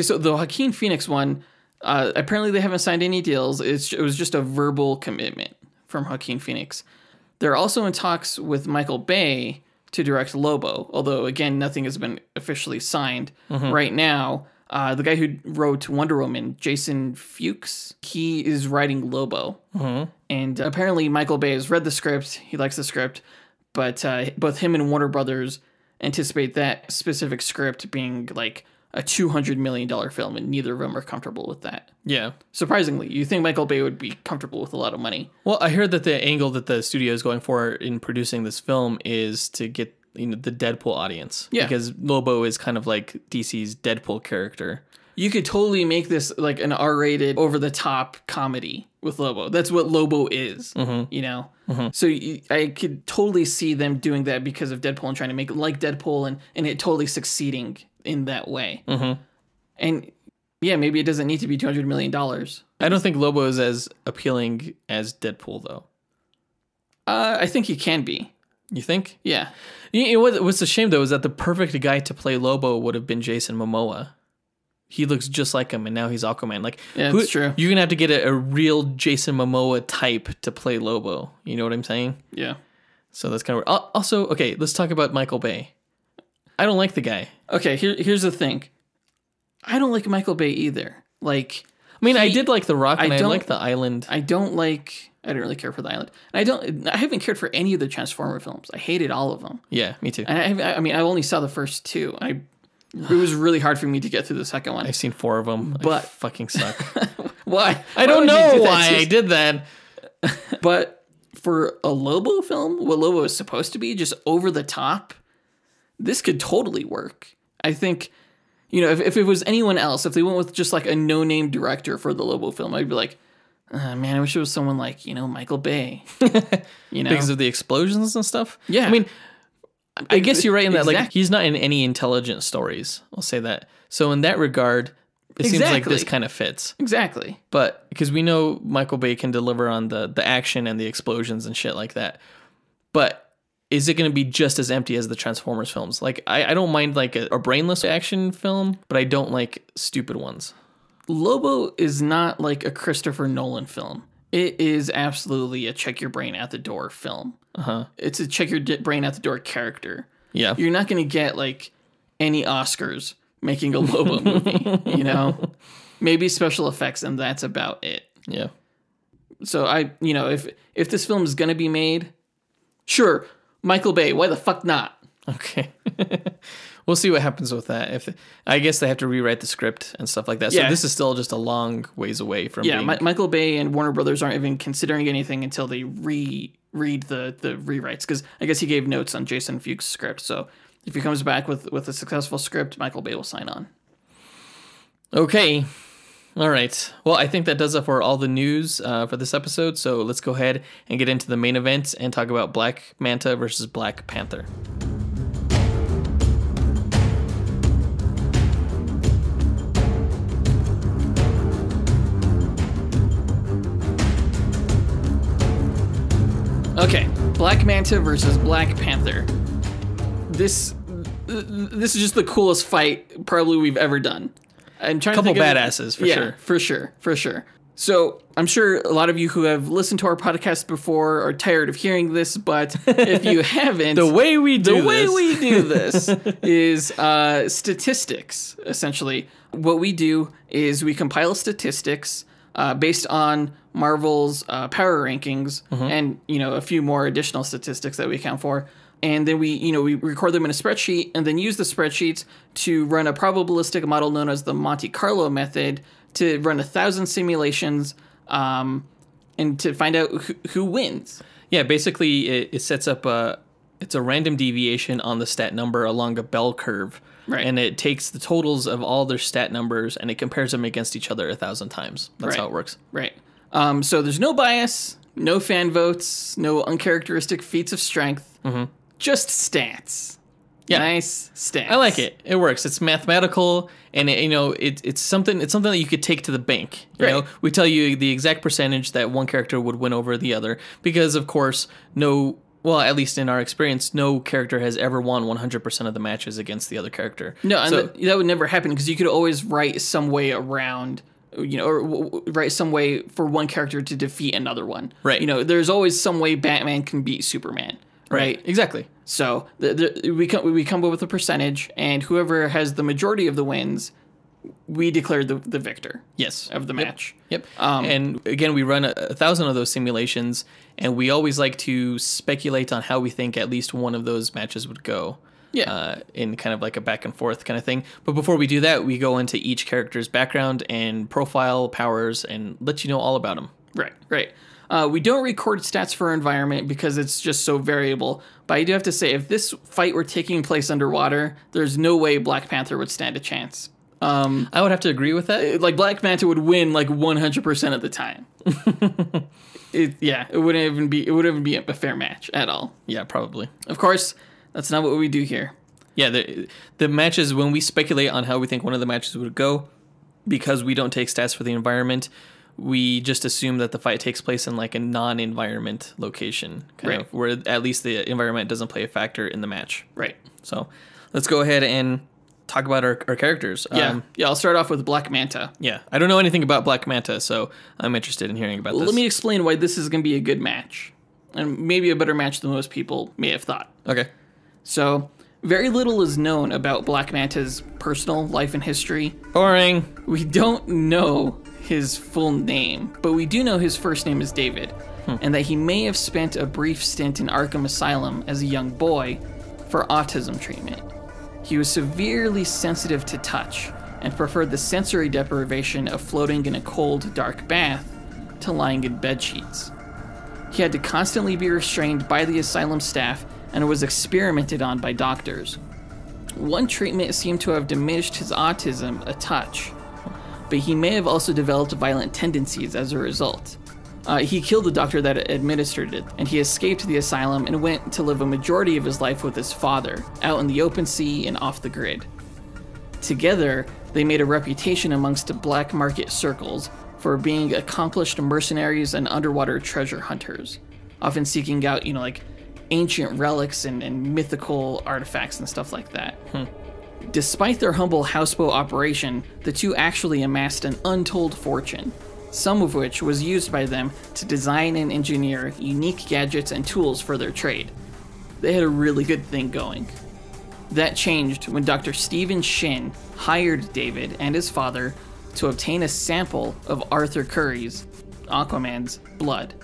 so the Joaquin Phoenix one, apparently they haven't signed any deals. It was just a verbal commitment from Joaquin Phoenix. They're also in talks with Michael Bay to direct Lobo, although again nothing has been officially signed right now. The guy who wrote Wonder Woman, Jason Fuchs, he is writing Lobo. And apparently Michael Bay has read the script. He likes the script. But both him and Warner Brothers anticipate that specific script being like a $200 million film, and neither of them are comfortable with that. Yeah. Surprisingly, you think Michael Bay would be comfortable with a lot of money. Well, I heard that the angle that the studio is going for in producing this film is to get the Deadpool audience. Yeah. Because Lobo is kind of like DC's Deadpool character. You could totally make this like an R-rated, over-the-top comedy with Lobo. That's what Lobo is, So I could totally see them doing that because of Deadpool and trying to make it like Deadpool and it totally succeeding in that way. And yeah, maybe it doesn't need to be $200 million. I don't think Lobo is as appealing as Deadpool, though. I think he can be. You think? Yeah. You know what's a shame, though, is that the perfect guy to play Lobo would have been Jason Momoa. He looks just like him, and now he's Aquaman. Like, yeah, that's true. You're going to have to get a real Jason Momoa type to play Lobo. You know what I'm saying? Yeah. So that's kind of weird. Also, okay, let's talk about Michael Bay. I don't like the guy. Okay, here's the thing. I don't like Michael Bay either. Like, I mean, I did like The Rock, and I like The Island. I don't like I didn't really care for the island. And I haven't cared for any of the Transformer films. I hated all of them. Yeah, me too. And I mean, I only saw the first two. It was really hard for me to get through the second one. I've seen 4 of them. But I fucking suck. Why? I don't know why I did that. But for a Lobo film, what Lobo is supposed to be, just over the top, this could totally work. I think, if it was anyone else, if they went with just like a no-name director for the Lobo film, I'd be like, man, I wish it was someone like, Michael Bay. Because of the explosions and stuff? Yeah. I mean, I guess you're right in that, exactly. like, he's not in any intelligent stories. I'll say that. So in that regard, it seems like this kind of fits. Exactly. But because we know Michael Bay can deliver on the action and the explosions and shit like that. But is it going to be just as empty as the Transformers films? Like, I don't mind like a brainless action film, but I don't like stupid ones. Lobo is not like a Christopher Nolan film. It is absolutely a check your brain at the door film. Uh-huh. It's a check your brain at the door character. Yeah. You're not going to get like any Oscars making a Lobo movie, Maybe special effects, and that's about it. Yeah. So if this film is going to be made, sure, Michael Bay, why the fuck not? Okay. We'll see what happens with that. I guess they have to rewrite the script and stuff like that. So Yeah. this is still just a long ways away from being... Michael Bay and Warner Brothers aren't even considering anything until they reread the rewrites, because I guess he gave notes on Jason Fuchs' script. So if he comes back with a successful script, Michael Bay will sign on. Okay. All right. Well, I think that does it for all the news for this episode. So let's go ahead and get into the main event and talk about Black Manta versus Black Panther. Okay, Black Manta versus Black Panther. This is just the coolest fight probably we've ever done. I'm trying to think of badasses for sure. For sure. So I'm sure a lot of you who have listened to our podcast before are tired of hearing this, but if you haven't, the way we do this is statistics. Essentially, what we do is we compile statistics based on Marvel's power rankings, and a few more additional statistics that we account for. And then we record them in a spreadsheet, and then use the spreadsheets to run a probabilistic model known as the Monte Carlo method to run 1,000 simulations, and to find out who wins. Yeah, basically it sets up it's a random deviation on the stat number along a bell curve. Right. And it takes the totals of all their stat numbers and it compares them against each other 1,000 times. That's how it works. Right. So there's no bias, no fan votes, no uncharacteristic feats of strength, just stats. Yeah. Nice stats. I like it. It works. It's mathematical, and it's something that you could take to the bank. You know, we tell you the exact percentage that one character would win over the other because, of course, at least in our experience, no character has ever won 100% of the matches against the other character. No, and that would never happen because you could always write some way around, or write some way for one character to defeat another one. Right. There's always some way Batman can beat Superman. Right. Exactly. So we come up with a percentage, and whoever has the majority of the wins, we declare the victor. Yes. Of the match. Yep. And again, we run 1,000 of those simulations, and we always like to speculate on how we think at least one of those matches would go. Yeah. In kind of like a back and forth kind of thing. But before we do that, we go into each character's background and profile, powers, and let you know all about them. Right. We don't record stats for our environment because it's just so variable. But I do have to say, if this fight were taking place underwater, there's no way Black Panther would stand a chance. I would have to agree with that. Like, Black Panther would win like 100% of the time. It wouldn't even be a fair match at all. Yeah, probably. Of course, that's not what we do here. Yeah, the matches, when we speculate on how we think one of the matches would go, because we don't take stats for the environment, we just assume that the fight takes place in like a non-environment location, kind of, where at least the environment doesn't play a factor in the match. Right. So let's go ahead and talk about our characters. I'll start off with Black Manta. Yeah, I don't know anything about Black Manta, so I'm interested in hearing about this. Let me explain why this is going to be a good match, and maybe a better match than most people may have thought. Okay. So, very little is known about Black Manta's personal life and history. Boring. We don't know his full name, but we do know his first name is David. and that he may have spent a brief stint in Arkham Asylum as a young boy for autism treatment. He was severely sensitive to touch and preferred the sensory deprivation of floating in a cold, dark bath to lying in bed sheets. He had to constantly be restrained by the asylum staff and was experimented on by doctors. One treatment seemed to have diminished his autism a touch, but he may have also developed violent tendencies as a result. He killed the doctor that administered it, and he escaped the asylum and went to live a majority of his life with his father, out in the open sea and off the grid. Together, they made a reputation amongst black market circles for being accomplished mercenaries and underwater treasure hunters, often seeking out, like ancient relics and mythical artifacts and stuff like that. Despite their humble houseboat operation, the two actually amassed an untold fortune, some of which was used by them to design and engineer unique gadgets and tools for their trade. They had a really good thing going. That changed when Dr. Stephen Shin hired David and his father to obtain a sample of Arthur Curry's, Aquaman's, blood.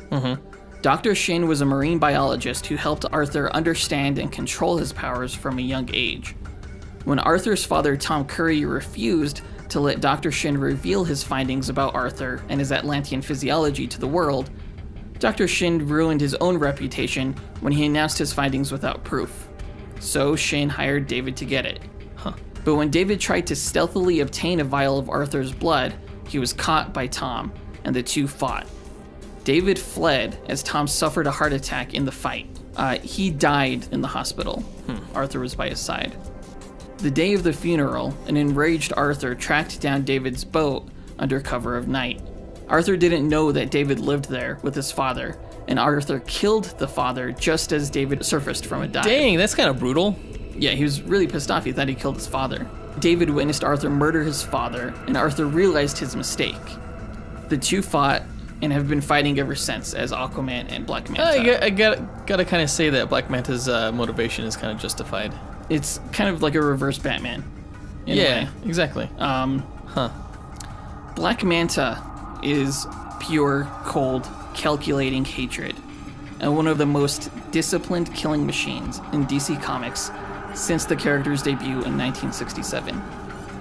Dr. Shin was a marine biologist who helped Arthur understand and control his powers from a young age. When Arthur's father, Tom Curry, refused to let Dr. Shin reveal his findings about Arthur and his Atlantean physiology to the world, Dr. Shin ruined his own reputation when he announced his findings without proof. So Shin hired David to get it. But when David tried to stealthily obtain a vial of Arthur's blood, he was caught by Tom, and the two fought. David fled as Tom suffered a heart attack in the fight. He died in the hospital. Arthur was by his side. The day of the funeral, an enraged Arthur tracked down David's boat under cover of night. Arthur didn't know that David lived there with his father, and Arthur killed the father just as David surfaced from a dive. Dang, that's kind of brutal. Yeah, he was really pissed off. He thought he killed his father. David witnessed Arthur murder his father, and Arthur realized his mistake. The two fought and have been fighting ever since as Aquaman and Black Manta. I gotta kind of say that Black Manta's motivation is kind of justified. It's kind of like a reverse Batman. Yeah, exactly. Black Manta is pure, cold, calculating hatred, and one of the most disciplined killing machines in DC Comics since the character's debut in 1967.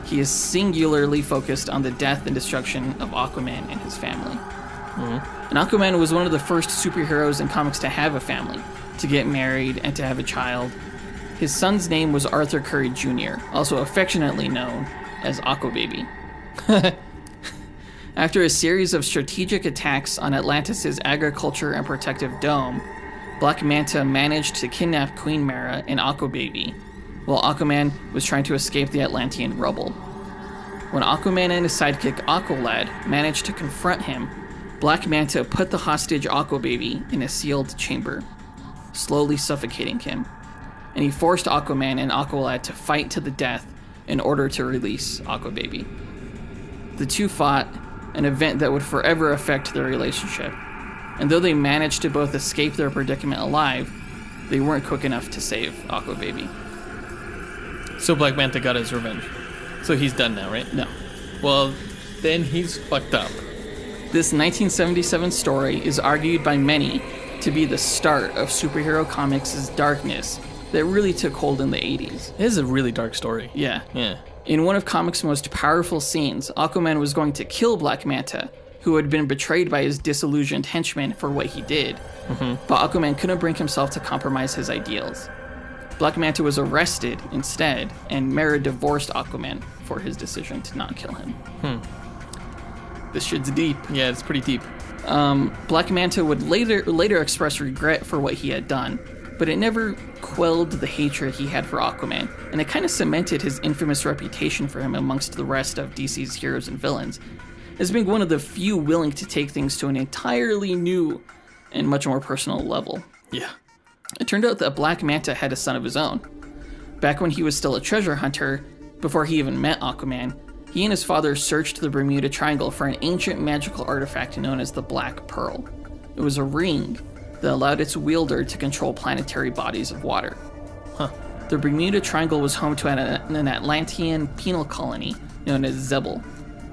He is singularly focused on the death and destruction of Aquaman and his family. And Aquaman was one of the first superheroes in comics to have a family, to get married, and to have a child. His son's name was Arthur Curry Jr., also affectionately known as Aquababy. After a series of strategic attacks on Atlantis' agriculture and protective dome, Black Manta managed to kidnap Queen Mara and Aquababy, while Aquaman was trying to escape the Atlantean rubble. When Aquaman and his sidekick Aqualad managed to confront him, Black Manta put the hostage Aquababy in a sealed chamber, slowly suffocating him, and he forced Aquaman and Aqualad to fight to the death in order to release Aquababy. The two fought, an event that would forever affect their relationship, and though they managed to both escape their predicament alive, they weren't quick enough to save Aquababy. So Black Manta got his revenge. So he's done now, right? No. Well, then he's fucked up. This 1977 story is argued by many to be the start of superhero comics' darkness that really took hold in the 80s. It is a really dark story. Yeah. Yeah. In one of comics' most powerful scenes, Aquaman was going to kill Black Manta, who had been betrayed by his disillusioned henchmen for what he did. But Aquaman couldn't bring himself to compromise his ideals. Black Manta was arrested instead, and Mara divorced Aquaman for his decision to not kill him. This shit's deep. Yeah, it's pretty deep. Black Manta would later express regret for what he had done, but it never quelled the hatred he had for Aquaman, and it kind of cemented his infamous reputation for him amongst the rest of DC's heroes and villains, as being one of the few willing to take things to an entirely new and much more personal level. Yeah. It turned out that Black Manta had a son of his own. Back when he was still a treasure hunter, before he even met Aquaman, he and his father searched the Bermuda Triangle for an ancient magical artifact known as the Black Pearl. It was a ring that allowed its wielder to control planetary bodies of water. The Bermuda Triangle was home to an Atlantean penal colony known as Zebel,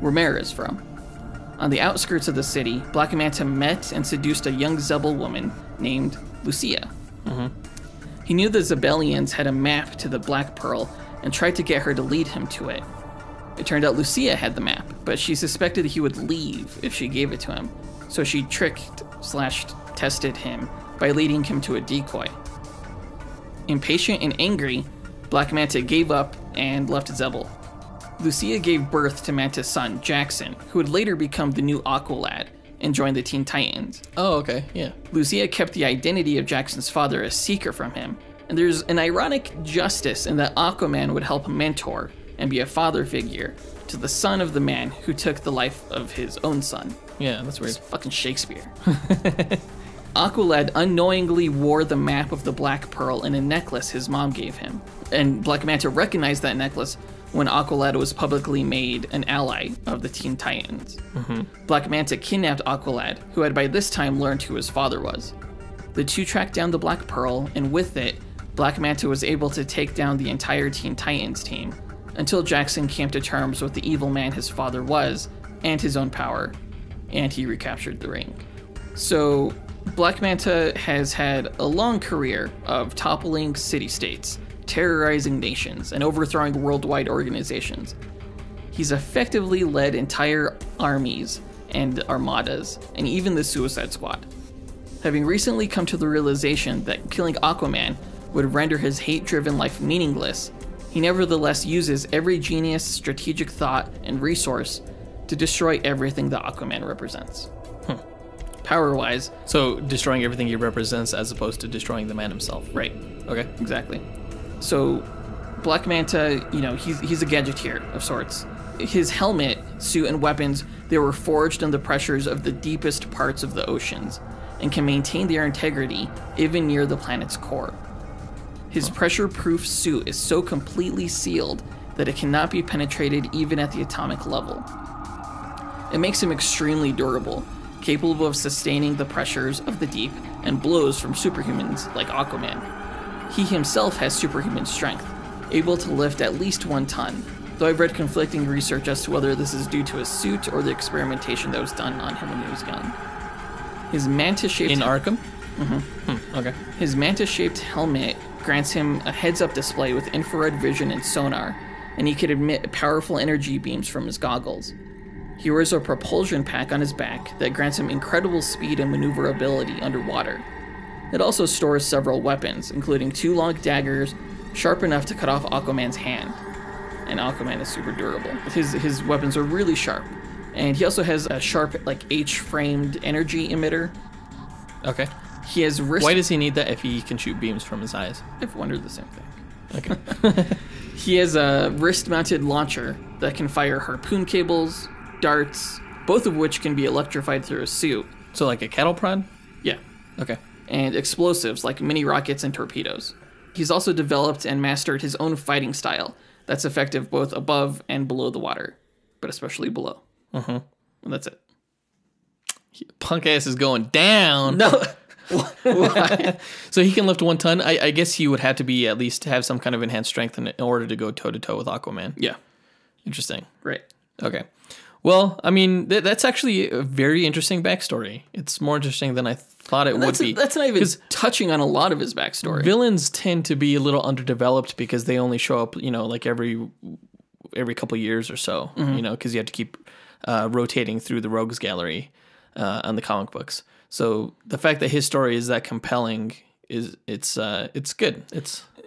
where Mara is from. On the outskirts of the city, Black Manta met and seduced a young Zebel woman named Lucia. He knew the Zebelians had a map to the Black Pearl and tried to get her to lead him to it. It turned out Lucia had the map, but she suspected he would leave if she gave it to him, so she tricked/tested him by leading him to a decoy. Impatient and angry, Black Manta gave up and left Zebel. Lucia gave birth to Manta's son, Jackson, who would later become the new Aqualad and join the Teen Titans. Oh, okay, yeah. Lucia kept the identity of Jackson's father a secret from him, and there's an ironic justice in that Aquaman would help mentor and be a father figure to the son of the man who took the life of his own son. Yeah, that's weird. It's fucking Shakespeare. Aqualad unknowingly wore the map of the Black Pearl in a necklace his mom gave him, and Black Manta recognized that necklace when Aqualad was publicly made an ally of the Teen Titans. Black Manta kidnapped Aqualad, who had by this time learned who his father was. The two tracked down the Black Pearl, and with it, Black Manta was able to take down the entire Teen Titans team, until Jackson came to terms with the evil man his father was, and his own power, and he recaptured the ring. So, Black Manta has had a long career of toppling city-states, terrorizing nations, and overthrowing worldwide organizations. He's effectively led entire armies and armadas, and even the Suicide Squad. Having recently come to the realization that killing Aquaman would render his hate-driven life meaningless, he nevertheless uses every genius, strategic thought, and resource to destroy everything that Aquaman represents. Power-wise. So, destroying everything he represents as opposed to destroying the man himself. Right. Okay. Exactly. So, Black Manta, you know, he's a gadgeteer of sorts. His helmet, suit, and weapons, they were forged in the pressures of the deepest parts of the oceans and can maintain their integrity even near the planet's core. His pressure-proof suit is so completely sealed that it cannot be penetrated even at the atomic level. It makes him extremely durable, capable of sustaining the pressures of the deep and blows from superhumans like Aquaman. He himself has superhuman strength, able to lift at least 1 ton, though I've read conflicting research as to whether this is due to his suit or the experimentation that was done on him when he was young. His manta-shaped... In Arkham? Okay. His manta-shaped helmet grants him a heads-up display with infrared vision and sonar, and he can emit powerful energy beams from his goggles. He wears a propulsion pack on his back that grants him incredible speed and maneuverability underwater. It also stores several weapons, including 2 long daggers, sharp enough to cut off Aquaman's hand. And Aquaman is super durable. His weapons are really sharp. And he also has a sharp, like, H-framed energy emitter. Okay. He has wrist... Why does he need that if he can shoot beams from his eyes? I've wondered the same thing. Okay. He has a wrist-mounted launcher that can fire harpoon cables, darts, both of which can be electrified through a suit. So like a cattle prod? Yeah. Okay. And explosives like mini rockets and torpedoes. He's also developed and mastered his own fighting style that's effective both above and below the water, but especially below. And that's it. Punk ass is going down. No. Why? So he can lift 1 ton. I guess he would have to be at least have some kind of enhanced strength in order to go toe to toe with Aquaman. Yeah. Interesting. Right. Okay. Well, I mean, that's actually a very interesting backstory. It's more interesting than I thought it would be. That's not even touching on a lot of his backstory. Villains tend to be a little underdeveloped because they only show up, you know, like every couple of years or so, you know, because you have to keep rotating through the rogues gallery on the comic books. So the fact that his story is that compelling it's good.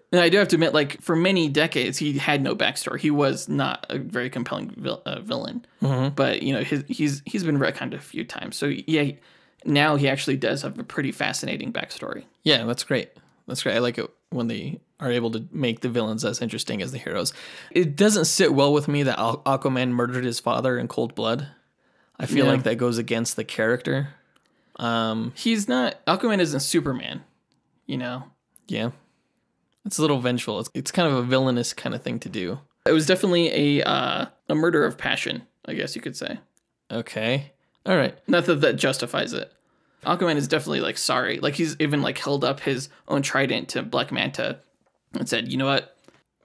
And I do have to admit, like, for many decades, he had no backstory. He was not a very compelling villain. But, you know, he's been retconned a few times. So, yeah, now he actually does have a pretty fascinating backstory. Yeah, that's great. That's great. I like it when they are able to make the villains as interesting as the heroes. It doesn't sit well with me that Aquaman murdered his father in cold blood. I feel like that goes against the character. He's not... Aquaman isn't Superman, you know? Yeah. It's a little vengeful. It's kind of a villainous kind of thing to do. It was definitely a murder of passion, I guess you could say. Okay. All right. Not that justifies it. Aquaman is definitely, like, sorry. Like, he's even, like, held up his own trident to Black Manta and said, you know what?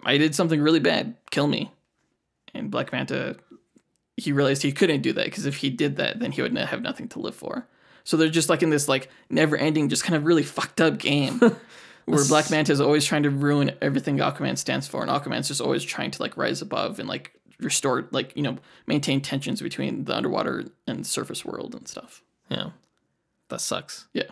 I did something really bad. Kill me. And Black Manta, he realized he couldn't do that because if he did that, then he would have nothing to live for. So they're just like in this like never-ending, just kind of really fucked up game where Black Manta is always trying to ruin everything Aquaman stands for, and Aquaman's just always trying to like rise above and like restore, like, you know, maintain tensions between the underwater and surface world and stuff. Yeah, that sucks. Yeah.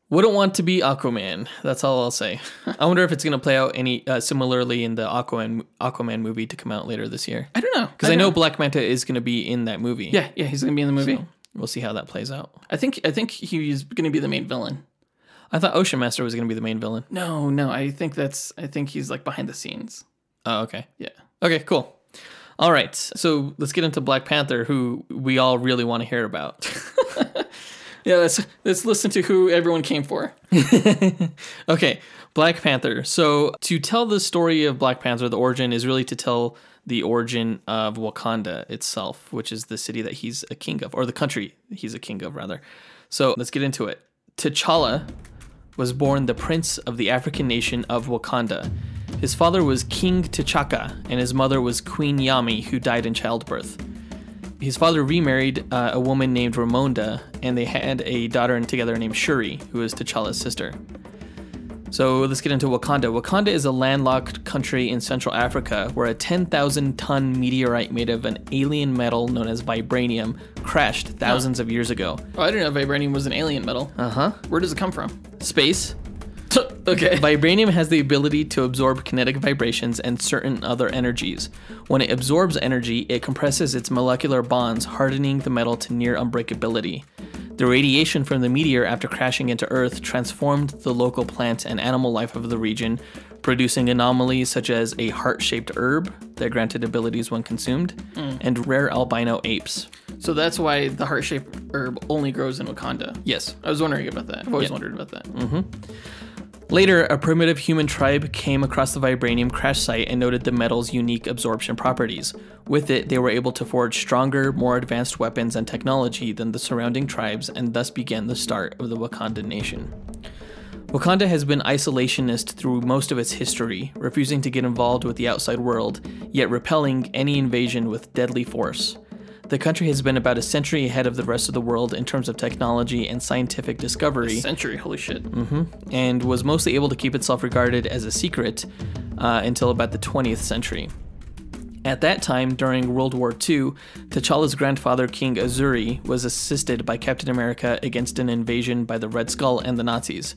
Wouldn't want to be Aquaman. That's all I'll say. I wonder if it's going to play out any similarly in the Aquaman movie to come out later this year. I don't know. Because I know Black Manta is going to be in that movie. Yeah, he's going to be in the movie. So we'll see how that plays out. I think he's going to be the main villain. I thought Ocean Master was going to be the main villain. No. I think he's like behind the scenes. Oh, okay. Yeah. Okay, cool. All right. So let's get into Black Panther, who we all really want to hear about. Yeah, let's listen to who everyone came for. Okay, Black Panther. So to tell the story of Black Panther, the origin is really to tell the origin of Wakanda itself, which is the city that he's a king of, or the country he's a king of, rather. So let's get into it. T'Challa was born the prince of the African nation of Wakanda. His father was King T'Chaka, and his mother was Queen Yami, who died in childbirth. His father remarried a woman named Ramonda, and they had a daughter together named Shuri, who is T'Challa's sister. So let's get into Wakanda. Wakanda is a landlocked country in Central Africa where a 10,000-ton meteorite made of an alien metal known as vibranium crashed thousands of years ago. Oh, I didn't know vibranium was an alien metal. Uh-huh. Where does it come from? Space. Okay. Vibranium has the ability to absorb kinetic vibrations and certain other energies. When it absorbs energy, it compresses its molecular bonds, hardening the metal to near unbreakability. The radiation from the meteor after crashing into Earth transformed the local plant and animal life of the region, producing anomalies such as a heart-shaped herb that granted abilities when consumed, and rare albino apes. So that's why the heart-shaped herb only grows in Wakanda. Yes. I was wondering about that. I've always wondered about that. Mm-hmm. Later, a primitive human tribe came across the vibranium crash site and noted the metal's unique absorption properties. With it, they were able to forge stronger, more advanced weapons and technology than the surrounding tribes, and thus began the start of the Wakandan nation. Wakanda has been isolationist through most of its history, refusing to get involved with the outside world, yet repelling any invasion with deadly force. The country has been about a century ahead of the rest of the world in terms of technology and scientific discovery. A century? Holy shit. And was mostly able to keep itself regarded as a secret until about the 20th century. At that time, during World War II, T'Challa's grandfather, King Azuri, was assisted by Captain America against an invasion by the Red Skull and the Nazis.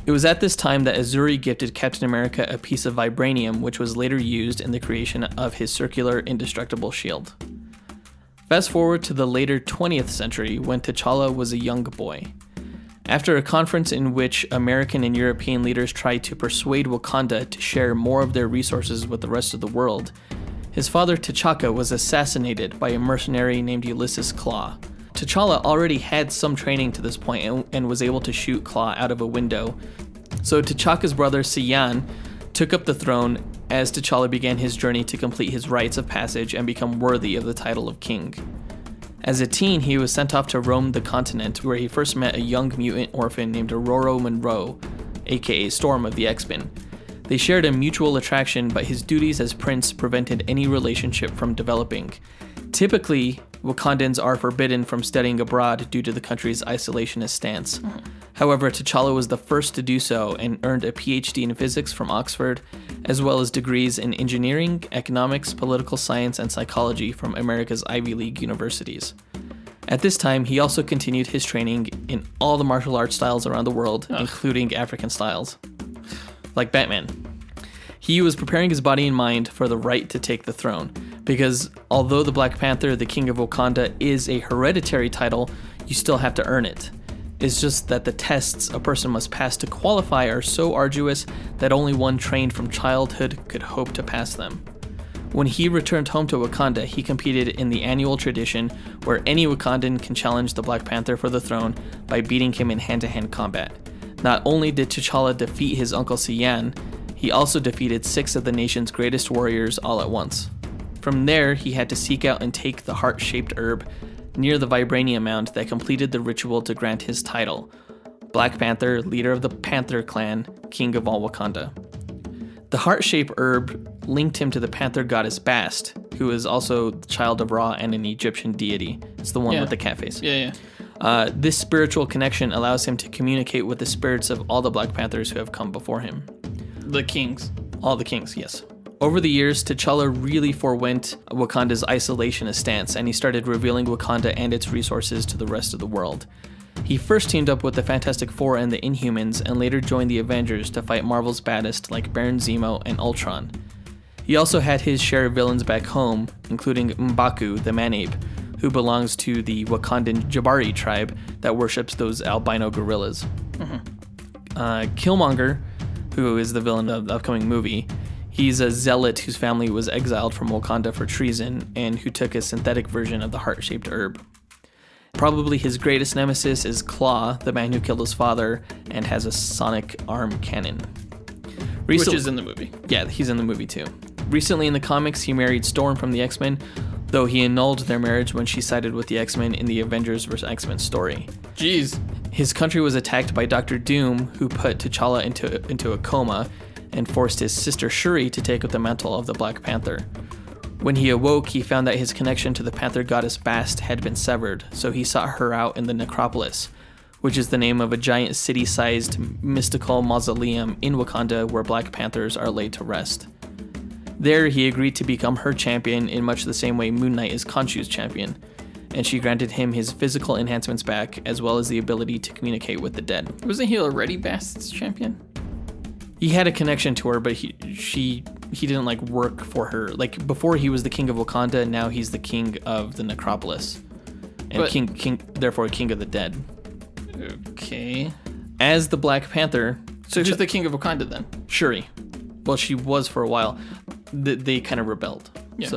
It was at this time that Azuri gifted Captain America a piece of vibranium, which was later used in the creation of his circular, indestructible shield. Fast forward to the later 20th century when T'Challa was a young boy. After a conference in which American and European leaders tried to persuade Wakanda to share more of their resources with the rest of the world, his father T'Chaka was assassinated by a mercenary named Ulysses Claw. T'Challa already had some training to this point and was able to shoot Claw out of a window, so T'Chaka's brother Siyan took up the throne as T'Challa began his journey to complete his rites of passage and become worthy of the title of king. As a teen, he was sent off to roam the continent, where he first met a young mutant orphan named Aurora Monroe, aka Storm of the X-Men. They shared a mutual attraction, but his duties as prince prevented any relationship from developing. Typically, Wakandans are forbidden from studying abroad due to the country's isolationist stance. However, T'Challa was the first to do so and earned a PhD in physics from Oxford, as well as degrees in engineering, economics, political science, and psychology from America's Ivy League universities. At this time, he also continued his training in all the martial arts styles around the world, including African styles, like Batman. He was preparing his body and mind for the right to take the throne, because although the Black Panther, the King of Wakanda, is a hereditary title, you still have to earn it. It's just that the tests a person must pass to qualify are so arduous that only one trained from childhood could hope to pass them. When he returned home to Wakanda, he competed in the annual tradition where any Wakandan can challenge the Black Panther for the throne by beating him in hand-to-hand combat. Not only did T'Challa defeat his uncle Siyan, he also defeated 6 of the nation's greatest warriors all at once. From there, he had to seek out and take the heart-shaped herb near the vibranium mound that completed the ritual to grant his title, Black Panther, leader of the Panther clan, king of all Wakanda. The heart-shaped herb linked him to the Panther goddess Bast, who is also the child of Ra and an Egyptian deity. It's the one with the cat face. This spiritual connection allows him to communicate with the spirits of all the Black Panthers who have come before him. The kings. All the kings, yes. Over the years, T'Challa really forewent Wakanda's isolationist stance, and he started revealing Wakanda and its resources to the rest of the world. He first teamed up with the Fantastic Four and the Inhumans, and later joined the Avengers to fight Marvel's baddest like Baron Zemo and Ultron. He also had his share of villains back home, including M'Baku, the Man-Ape, who belongs to the Wakandan Jabari tribe that worships those albino gorillas. Killmonger, who is the villain of the upcoming movie, he's a zealot whose family was exiled from Wakanda for treason and who took a synthetic version of the heart-shaped herb. Probably his greatest nemesis is Claw, the man who killed his father and has a sonic arm cannon. Which is in the movie. Yeah, he's in the movie too. Recently in the comics, he married Storm from the X-Men, though he annulled their marriage when she sided with the X-Men in the Avengers vs. X-Men story. Jeez. His country was attacked by Dr. Doom, who put T'Challa into a coma and forced his sister Shuri to take up the mantle of the Black Panther. When he awoke, he found that his connection to the Panther goddess Bast had been severed, so he sought her out in the Necropolis, which is the name of a giant city-sized mystical mausoleum in Wakanda where Black Panthers are laid to rest. There, he agreed to become her champion in much the same way Moon Knight is Khonshu's champion, and she granted him his physical enhancements back, as well as the ability to communicate with the dead. Wasn't he already Bast's champion? He had a connection to her, but he didn't like work for her. Like before, he was the king of Wakanda. Now he's the king of the Necropolis, and therefore king of the dead. Okay. As the Black Panther, so who's the king of Wakanda then? Shuri. Well, she was for a while. They kind of rebelled. Yeah.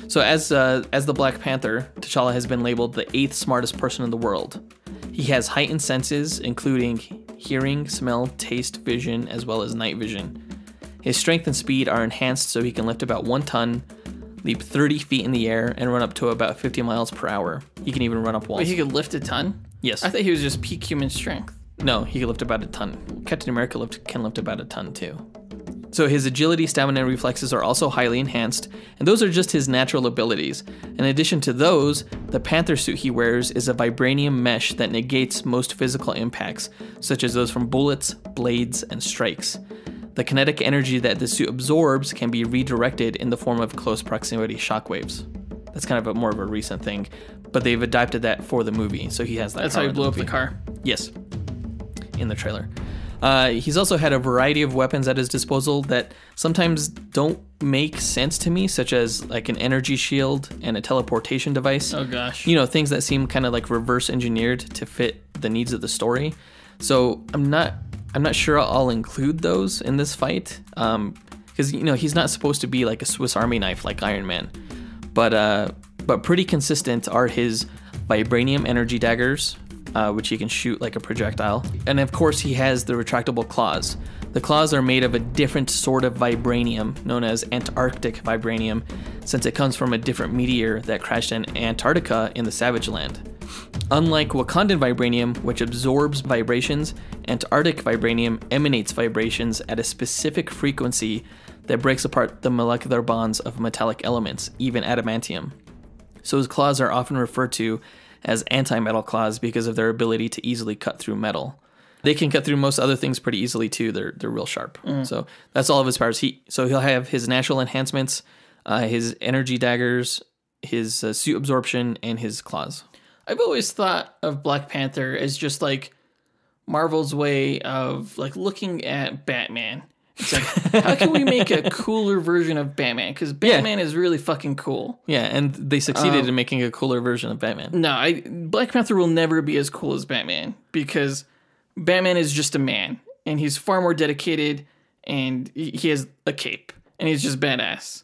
So as the Black Panther, T'Challa has been labeled the 8th smartest person in the world. He has heightened senses, including hearing, smell, taste, vision, as well as night vision. His strength and speed are enhanced so he can lift about 1 ton, leap 30 feet in the air, and run up to about 50 miles per hour. He can even run up walls. Wait, he could lift a ton? Yes. I thought he was just peak human strength. No, he can lift about a ton. Captain America can lift about a ton too. So his agility, stamina, and reflexes are also highly enhanced, and those are just his natural abilities. In addition to those, the Panther suit he wears is a vibranium mesh that negates most physical impacts, such as those from bullets, blades, and strikes. The kinetic energy that the suit absorbs can be redirected in the form of close proximity shockwaves. That's kind of more of a recent thing, but they've adapted that for the movie, so he has that. That's how he blew up the car. Yes, in the trailer. He's also had a variety of weapons at his disposal that sometimes don't make sense to me, such as like an energy shield and a teleportation device. Oh gosh. You know, things that seem kind of like reverse engineered to fit the needs of the story. So I'm not sure I'll include those in this fight, because you know he's not supposed to be like a Swiss Army knife like Iron Man, but pretty consistent are his vibranium energy daggers, which he can shoot like a projectile. And of course he has the retractable claws. The claws are made of a different sort of vibranium known as Antarctic vibranium, since it comes from a different meteor that crashed in Antarctica in the Savage Land. Unlike Wakandan vibranium, which absorbs vibrations, Antarctic vibranium emanates vibrations at a specific frequency that breaks apart the molecular bonds of metallic elements, even adamantium. So his claws are often referred to as anti-metal claws because of their ability to easily cut through metal. They can cut through most other things pretty easily too. They're real sharp. So that's all of his powers. He'll have his natural enhancements, his energy daggers, his suit absorption, and his claws. I've always thought of Black Panther as just like Marvel's way of like looking at Batman. It's like, how can we make a cooler version of Batman? Because Batman is really fucking cool. Yeah, and they succeeded in making a cooler version of Batman. No, Black Panther will never be as cool as Batman because Batman is just a man, and he's far more dedicated, and he has a cape, and he's just badass.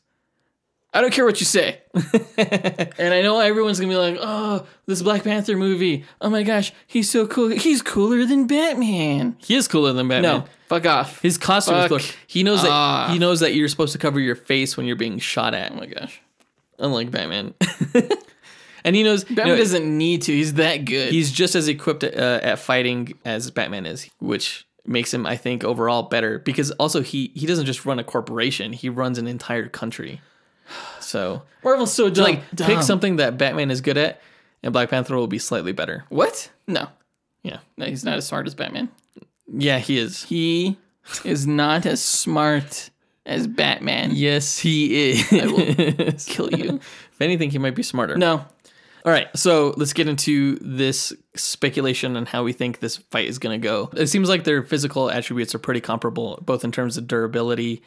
I don't care what you say. And I know everyone's going to be like, oh, this Black Panther movie. Oh my gosh, he's so cool. He's cooler than Batman. He is cooler than Batman. No, fuck off. His costume is cool. He knows that you're supposed to cover your face when you're being shot at. Oh my gosh. Unlike Batman. And he knows... Batman doesn't need to. He's that good. He's just as equipped at fighting as Batman is, which makes him, I think, overall better, because also he doesn't just run a corporation, he runs an entire country. So Marvel's so dumb. like pick something that Batman is good at, and Black Panther will be slightly better. What? No. Yeah. No, he's not as smart as Batman. Yeah, he is. He is not as smart as Batman. Yes, he is. I will kill you. If anything, he might be smarter. No. All right, so let's get into this speculation on how we think this fight is going to go. It seems like their physical attributes are pretty comparable, both in terms of durability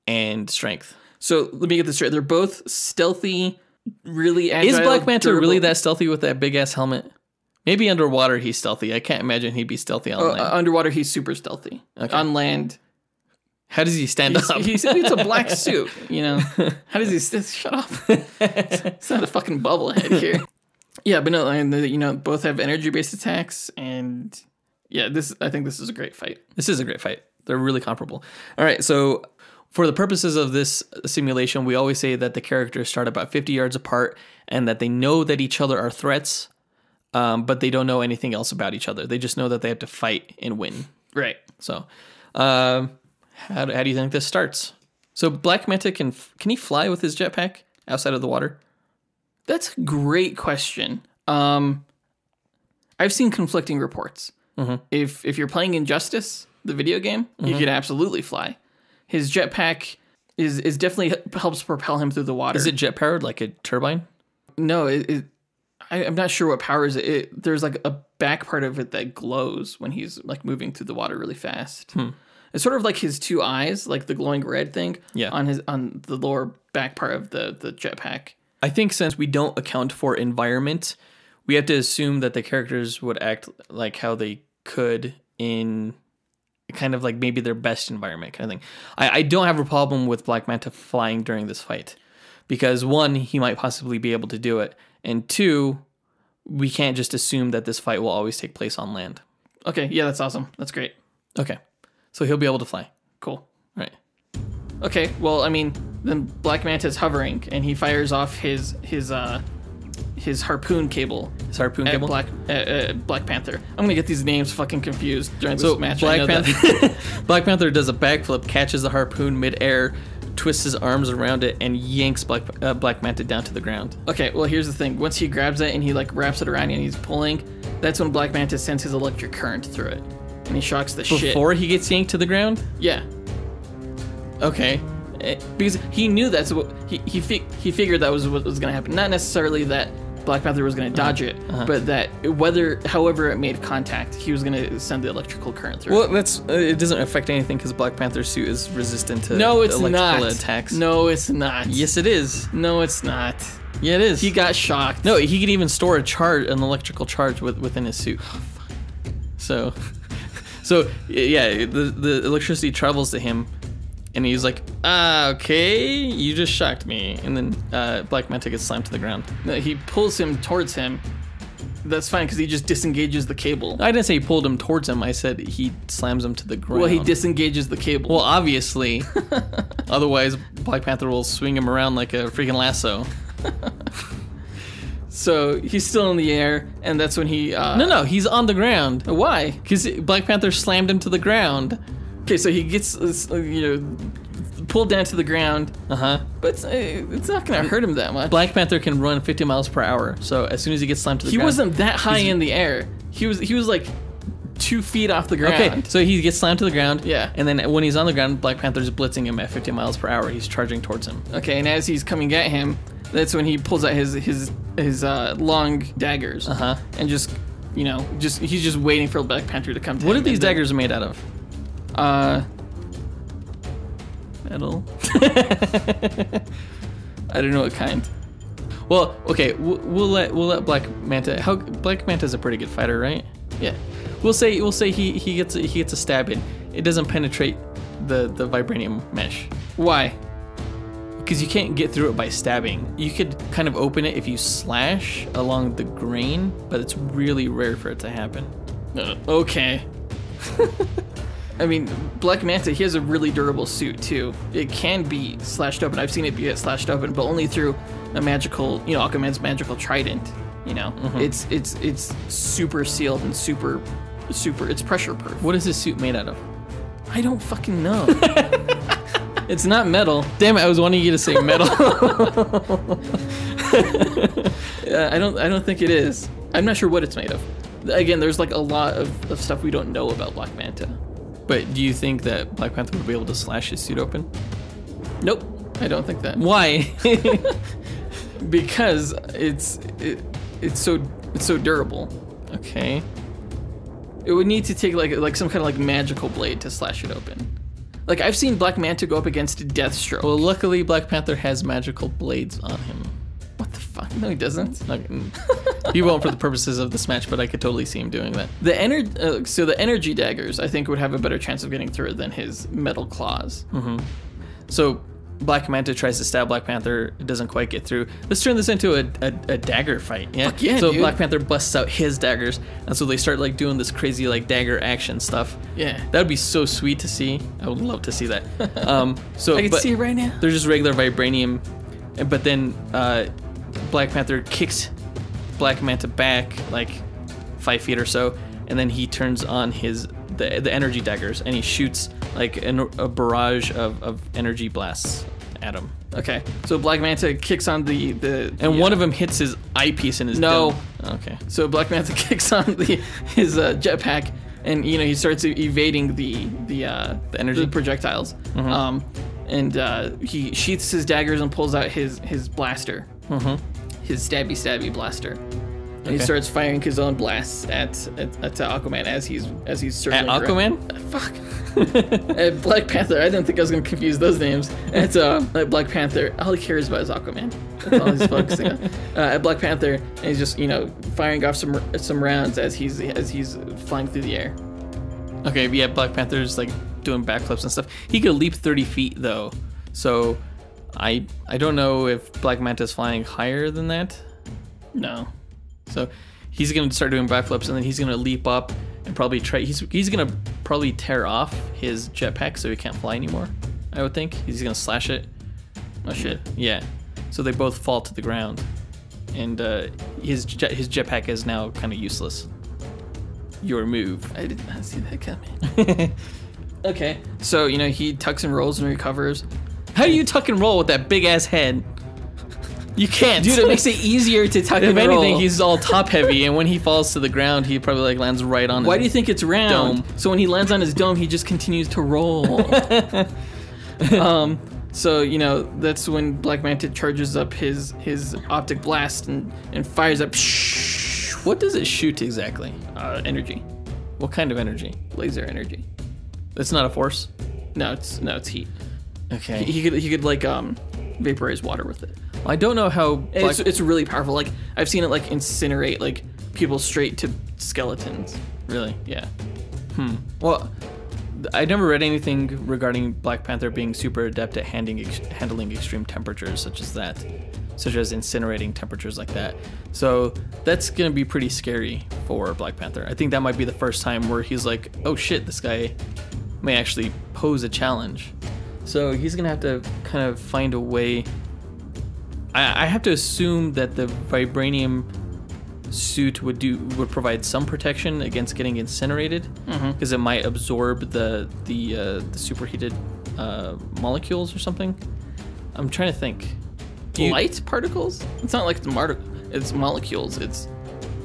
and strength. So let me get this straight. They're both stealthy, really agile. Is Black Manta durable. really that stealthy with that big-ass helmet? Maybe underwater he's stealthy. I can't imagine he'd be stealthy on land. Underwater, he's super stealthy. Okay. On land... How does he stand up? It's a black suit, you know. How does he... Shut up. It's not a fucking bubblehead here. Yeah, but no, and you know, both have energy-based attacks, and yeah, I think this is a great fight. This is a great fight. They're really comparable. All right, so for the purposes of this simulation, we always say that the characters start about 50 yards apart, and that they know that each other are threats, but they don't know anything else about each other. They just know that they have to fight and win. Right. So, how do you think this starts? So Black Manta can he fly with his jetpack outside of the water? That's a great question. I've seen conflicting reports. Mm-hmm. If you're playing Injustice, the video game, you could absolutely fly. His jetpack is definitely helps propel him through the water. Is it jet powered like a turbine? No, I'm not sure what powers it. There's like a back part of it that glows when he's like moving through the water really fast. It's sort of like his two eyes, like the glowing red thing on the lower back part of the jetpack. I think since we don't account for environment, we have to assume that the characters would act like how they could in kind of like maybe their best environment kind of thing. I don't have a problem with Black Manta flying during this fight because one, he might possibly be able to do it, and two, we can't just assume that this fight will always take place on land. Okay, yeah, that's awesome. That's great. Okay, so he'll be able to fly. Cool. Right. Okay, well, I mean, then Black Manta's hovering, and he fires off his harpoon cable. His harpoon cable? Black Panther. I'm gonna get these names fucking confused during this match. Black Panther, Black Panther does a backflip, catches the harpoon midair, twists his arms around it, and yanks Black Manta down to the ground. Okay, well, here's the thing. Once he grabs it and he like wraps it around and he's pulling, that's when Black Manta sends his electric current through it, and he shocks the shit. Before he gets yanked to the ground? Yeah. Okay. Because he knew that's what he figured that was what was going to happen. Not necessarily that Black Panther was going to dodge it, but that however it made contact, he was going to send the electrical current through. Well, it doesn't affect anything because Black Panther's suit is resistant to electrical attacks. No, it's not. Yes, it is. No, it's not. Yeah, it is. He got shocked. No, he could even store an electrical charge within his suit. So yeah, the electricity travels to him. And he's like, okay, you just shocked me. And then Black Manta gets slammed to the ground. No, he pulls him towards him. That's fine, because he just disengages the cable. I didn't say he pulled him towards him. I said he slams him to the ground. Well, he disengages the cable. Well, obviously. Otherwise, Black Panther will swing him around like a freaking lasso. So he's still in the air, and that's when he... No, he's on the ground. Why? Because Black Panther slammed him to the ground. Okay, so he gets, pulled down to the ground. But it's not going to hurt him that much. Black Panther can run 50 miles per hour, so as soon as he gets slammed to the ground... He wasn't that high in the air. He was like 2 feet off the ground. Okay, so he gets slammed to the ground. Yeah. And then when he's on the ground, Black Panther's blitzing him at 50 miles per hour. He's charging towards him. Okay, and as he's coming at him, that's when he pulls out his long daggers. And just he's just waiting for Black Panther to come to him. What are these daggers made out of? Metal. I don't know what kind. Well, okay, we'll let Black Manta. Black Manta's a pretty good fighter, right? Yeah. We'll say he gets a stab in. It doesn't penetrate the vibranium mesh. Why? Because you can't get through it by stabbing. You could kind of open it if you slash along the grain, but it's really rare for it to happen. Okay. I mean, Black Manta, he has a really durable suit too. It can be slashed open. I've seen it get slashed open, but only through a magical, Aquaman's magical trident. It's super sealed and super, it's pressure proof. What is this suit made out of? I don't fucking know. It's not metal. Damn it! I was wanting you to say metal. I don't think it is. I'm not sure what it's made of. Again, there's like a lot of stuff we don't know about Black Manta. But do you think that Black Panther would be able to slash his suit open? Nope, I don't think that. Why? Because it's so durable. Okay. It would need to take like some kind of like magical blade to slash it open. Like I've seen Black Manta go up against Deathstroke. Well, luckily Black Panther has magical blades on him. What the fuck? No, he doesn't. He won't for the purposes of this match, but I could totally see him doing that. So the energy daggers, I think, would have a better chance of getting through it than his metal claws. Mm-hmm. So Black Manta tries to stab Black Panther. It doesn't quite get through. Let's turn this into a dagger fight. Yeah. Fuck yeah, so dude. Black Panther busts out his daggers, and so they start like doing this crazy like dagger action stuff. Yeah. That would be so sweet to see. I would love to see that. So I can see it right now. They're just regular vibranium, but then Black Panther kicks Black Manta back like 5 feet or so, and then he turns on the energy daggers, and he shoots like a barrage of energy blasts at him. Okay, so Black Manta kicks on one of them hits his eyepiece in his dome. Okay. So Black Manta kicks on his jetpack, and he starts evading the energy projectiles. Mm-hmm. And he sheaths his daggers and pulls out his blaster, his stabby blaster. And he starts firing his own blasts at Aquaman as he's circling at Aquaman. Fuck. At Black Panther. I didn't think I was gonna confuse those names. At Black Panther, all he cares about is Aquaman. That's all he's focusing on. At Black Panther, and he's just firing off some rounds as he's flying through the air. Okay, yeah, Black Panther's like doing backflips and stuff. He could leap 30 feet though, so I don't know if Black Manta's flying higher than that. No. So he's gonna start doing backflips, and then he's gonna leap up and probably try. He's gonna probably tear off his jetpack so he can't fly anymore. I would think he's gonna slash it. Oh shit. Yeah. So they both fall to the ground, and his jetpack is now kind of useless. Your move. I did not see that coming. Okay. So he tucks and rolls and recovers. How do you tuck and roll with that big ass head? You can't. Dude, it makes it easier to tuck and roll. If anything, he's all top heavy, and when he falls to the ground, he probably like lands right on. Why do you think it's round? Dome. So when he lands on his dome, he just continues to roll. So that's when Black Manta charges up his optic blast and fires up. What does it shoot exactly? Energy. What kind of energy? Laser energy. It's not a force. No, it's heat. Okay. He could like vaporize water with it. I don't know how. It's really powerful. Like I've seen it like incinerate like people straight to skeletons. Really? Yeah. Well, I never read anything regarding Black Panther being super adept at handling extreme temperatures such as incinerating temperatures like that. So that's gonna be pretty scary for Black Panther. I think that might be the first time where he's like, oh shit, this guy may actually pose a challenge. So he's gonna have to kind of find a way. I have to assume that the vibranium suit would provide some protection against getting incinerated, because it might absorb the superheated molecules or something. I'm trying to think. Light particles? It's not like it's molecules. It's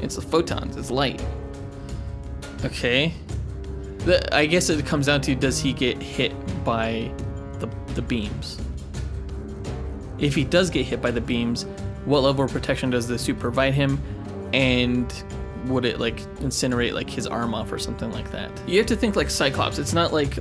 the photons. It's light. Okay. I guess it comes down to, does he get hit by the beams? If he does get hit by the beams, what level of protection does the suit provide him? And would it like incinerate like his arm off or something like that? You have to think like Cyclops. It's not like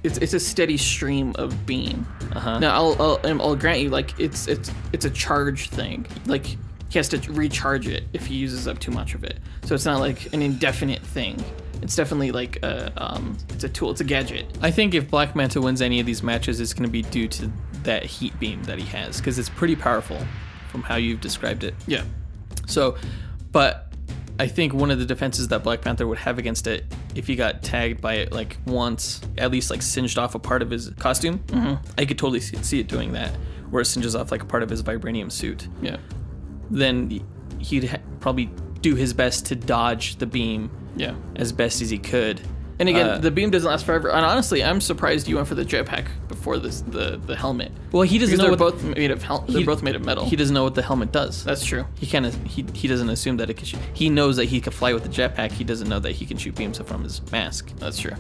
it's a steady stream of beam. Now I'll grant you like it's a charge thing. Like he has to recharge it if he uses up too much of it. So it's not like an indefinite thing. It's definitely like it's a tool. It's a gadget. I think if Black Manta wins any of these matches, it's going to be due to that heat beam that he has, because it's pretty powerful from how you've described it. Yeah. So, but I think one of the defenses that Black Panther would have against it, if he got tagged by it like once, at least like singed off a part of his costume, I could totally see it doing that, where it singes off like a part of his vibranium suit. Yeah. Then he'd probably do his best to dodge the beam as best as he could. And again, the beam doesn't last forever. And honestly, I'm surprised you went for the jetpack before the helmet. Well, he doesn't know they're both made of they're both made of metal. He doesn't know what the helmet does. That's true. He doesn't assume that it can shoot. He knows that he can fly with the jetpack. He doesn't know that he can shoot beams from his mask. That's true.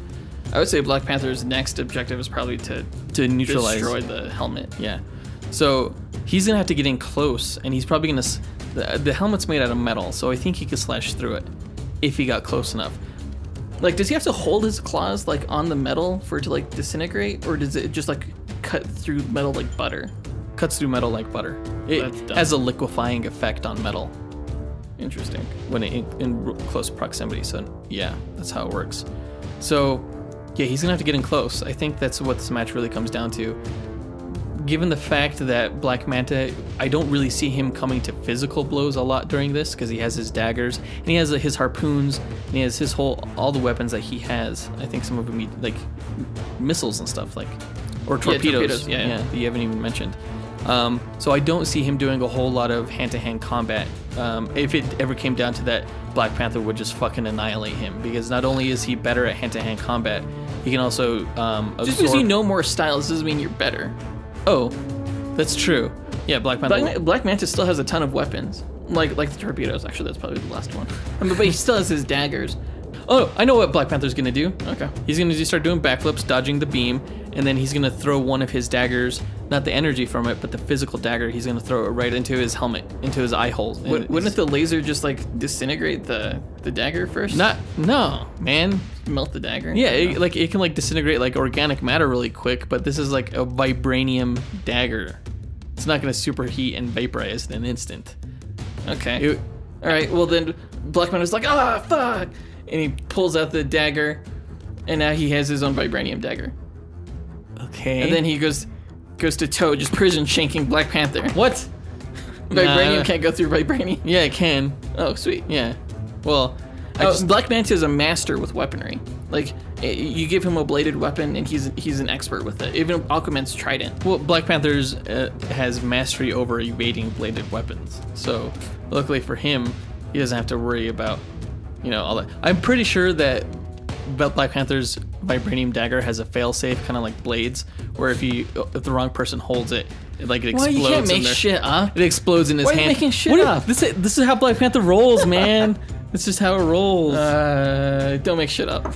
I would say Black Panther's next objective is probably to neutralize, destroy the helmet. Yeah. So he's gonna have to get in close, and he's probably gonna. The helmet's made out of metal, so I think he could slash through it if he got close enough. Like, does he have to hold his claws like on the metal for it to like disintegrate, or does it just like cut through metal like butter? Cuts through metal like butter. It has a liquefying effect on metal. Interesting. When it in close proximity. So yeah, that's how it works. So yeah, he's gonna have to get in close. I think that's what this match really comes down to. Given the fact that Black Manta, I don't really see him coming to physical blows a lot during this because he has his daggers and he has his harpoons and he has his all the weapons that he has. I think some of them like missiles and stuff or torpedoes. Yeah, that you haven't even mentioned. So I don't see him doing a whole lot of hand-to-hand combat. If it ever came down to that, Black Panther would just fucking annihilate him because not only is he better at hand-to-hand combat, he can also just because you know more styles doesn't mean you're better. Oh, that's true. Yeah, Black Panther. Black Manta still has a ton of weapons, like the torpedoes. Actually, that's probably the last one. But he still has his daggers. Oh, I know what Black Panther's gonna do. Okay. He's gonna start doing backflips, dodging the beam, and then he's gonna throw one of his daggers, not the energy from it, but the physical dagger. He's gonna throw it right into his helmet, into his eye hole. Wouldn't the laser just like disintegrate the dagger first? No, man. Melt the dagger? Yeah, it can like disintegrate like organic matter really quick, but this is like a vibranium dagger. It's not gonna superheat and vaporize in an instant. Okay. All right. Well then, Black Manta's like, fuck, and he pulls out the dagger, and now he has his own vibranium dagger. Okay. And then he goes to toe, just prison shanking Black Panther. What? Vibranium can't go through vibranium. Yeah, it can. Oh, sweet. Yeah. Well. Black Manta is a master with weaponry. Like, you give him a bladed weapon, and he's an expert with it. Even Aquaman's trident. Well, Black Panther's has mastery over evading bladed weapons. So, luckily for him, he doesn't have to worry about, all that. I'm pretty sure that Black Panther's vibranium dagger has a failsafe, kind of like Blades, where if the wrong person holds it, it explodes. Why you can't make shit up? It explodes in his hand. Why are you making shit up? This is how Black Panther rolls, man. It's just how it rolls. Don't make shit up.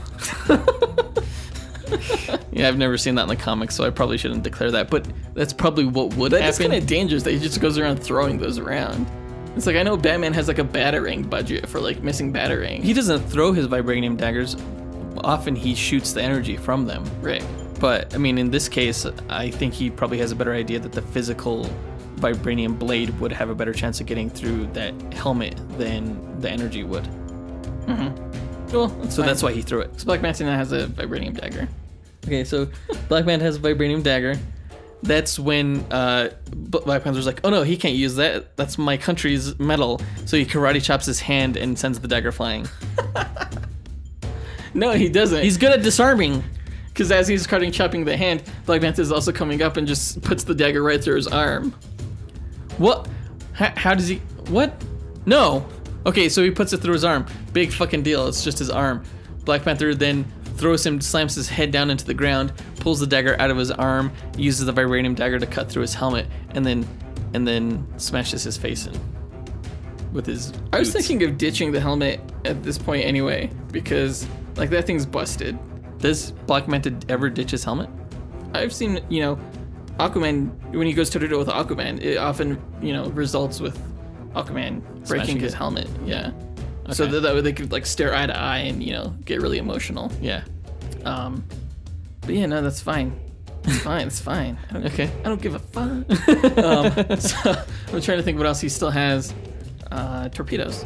Yeah, I've never seen that in the comics, so I probably shouldn't declare that. But that's probably what would happen. It's kind of dangerous that he just goes around throwing those around. It's like, I know Batman has like a batarang budget for like missing batarang. He doesn't throw his vibranium daggers. Often he shoots the energy from them. Right. But, I mean, in this case, I think he probably has a better idea that the physical vibranium blade would have a better chance of getting through that helmet than the energy would. Mm-hmm. Well, that's why he threw it. So Black Manta now has a vibranium dagger. Okay, so Black Manta has a vibranium dagger. That's when Black Panther's like, oh no, he can't use that. That's my country's metal. So he karate chops his hand and sends the dagger flying. No, he doesn't. He's good at disarming. Because as he's chopping the hand, Black Manta is also coming up and just puts the dagger right through his arm. What? How does he? What? No. Okay, so he puts it through his arm. Big fucking deal. It's just his arm. Black Panther then slams his head down into the ground, pulls the dagger out of his arm, uses the vibranium dagger to cut through his helmet, and then smashes his face in with his boots. I was thinking of ditching the helmet at this point anyway, because like that thing's busted. Does Black Manta ever ditch his helmet? I've seen, Aquaman, when he goes toe-to-toe with Aquaman, it often, results with Aquaman breaking his helmet. Yeah. Okay. So that way they could like stare eye to eye and, get really emotional. Yeah. But yeah, no, that's fine. It's fine. It's fine. Okay. I don't give a fuck. So I'm trying to think what else he still has. Torpedoes.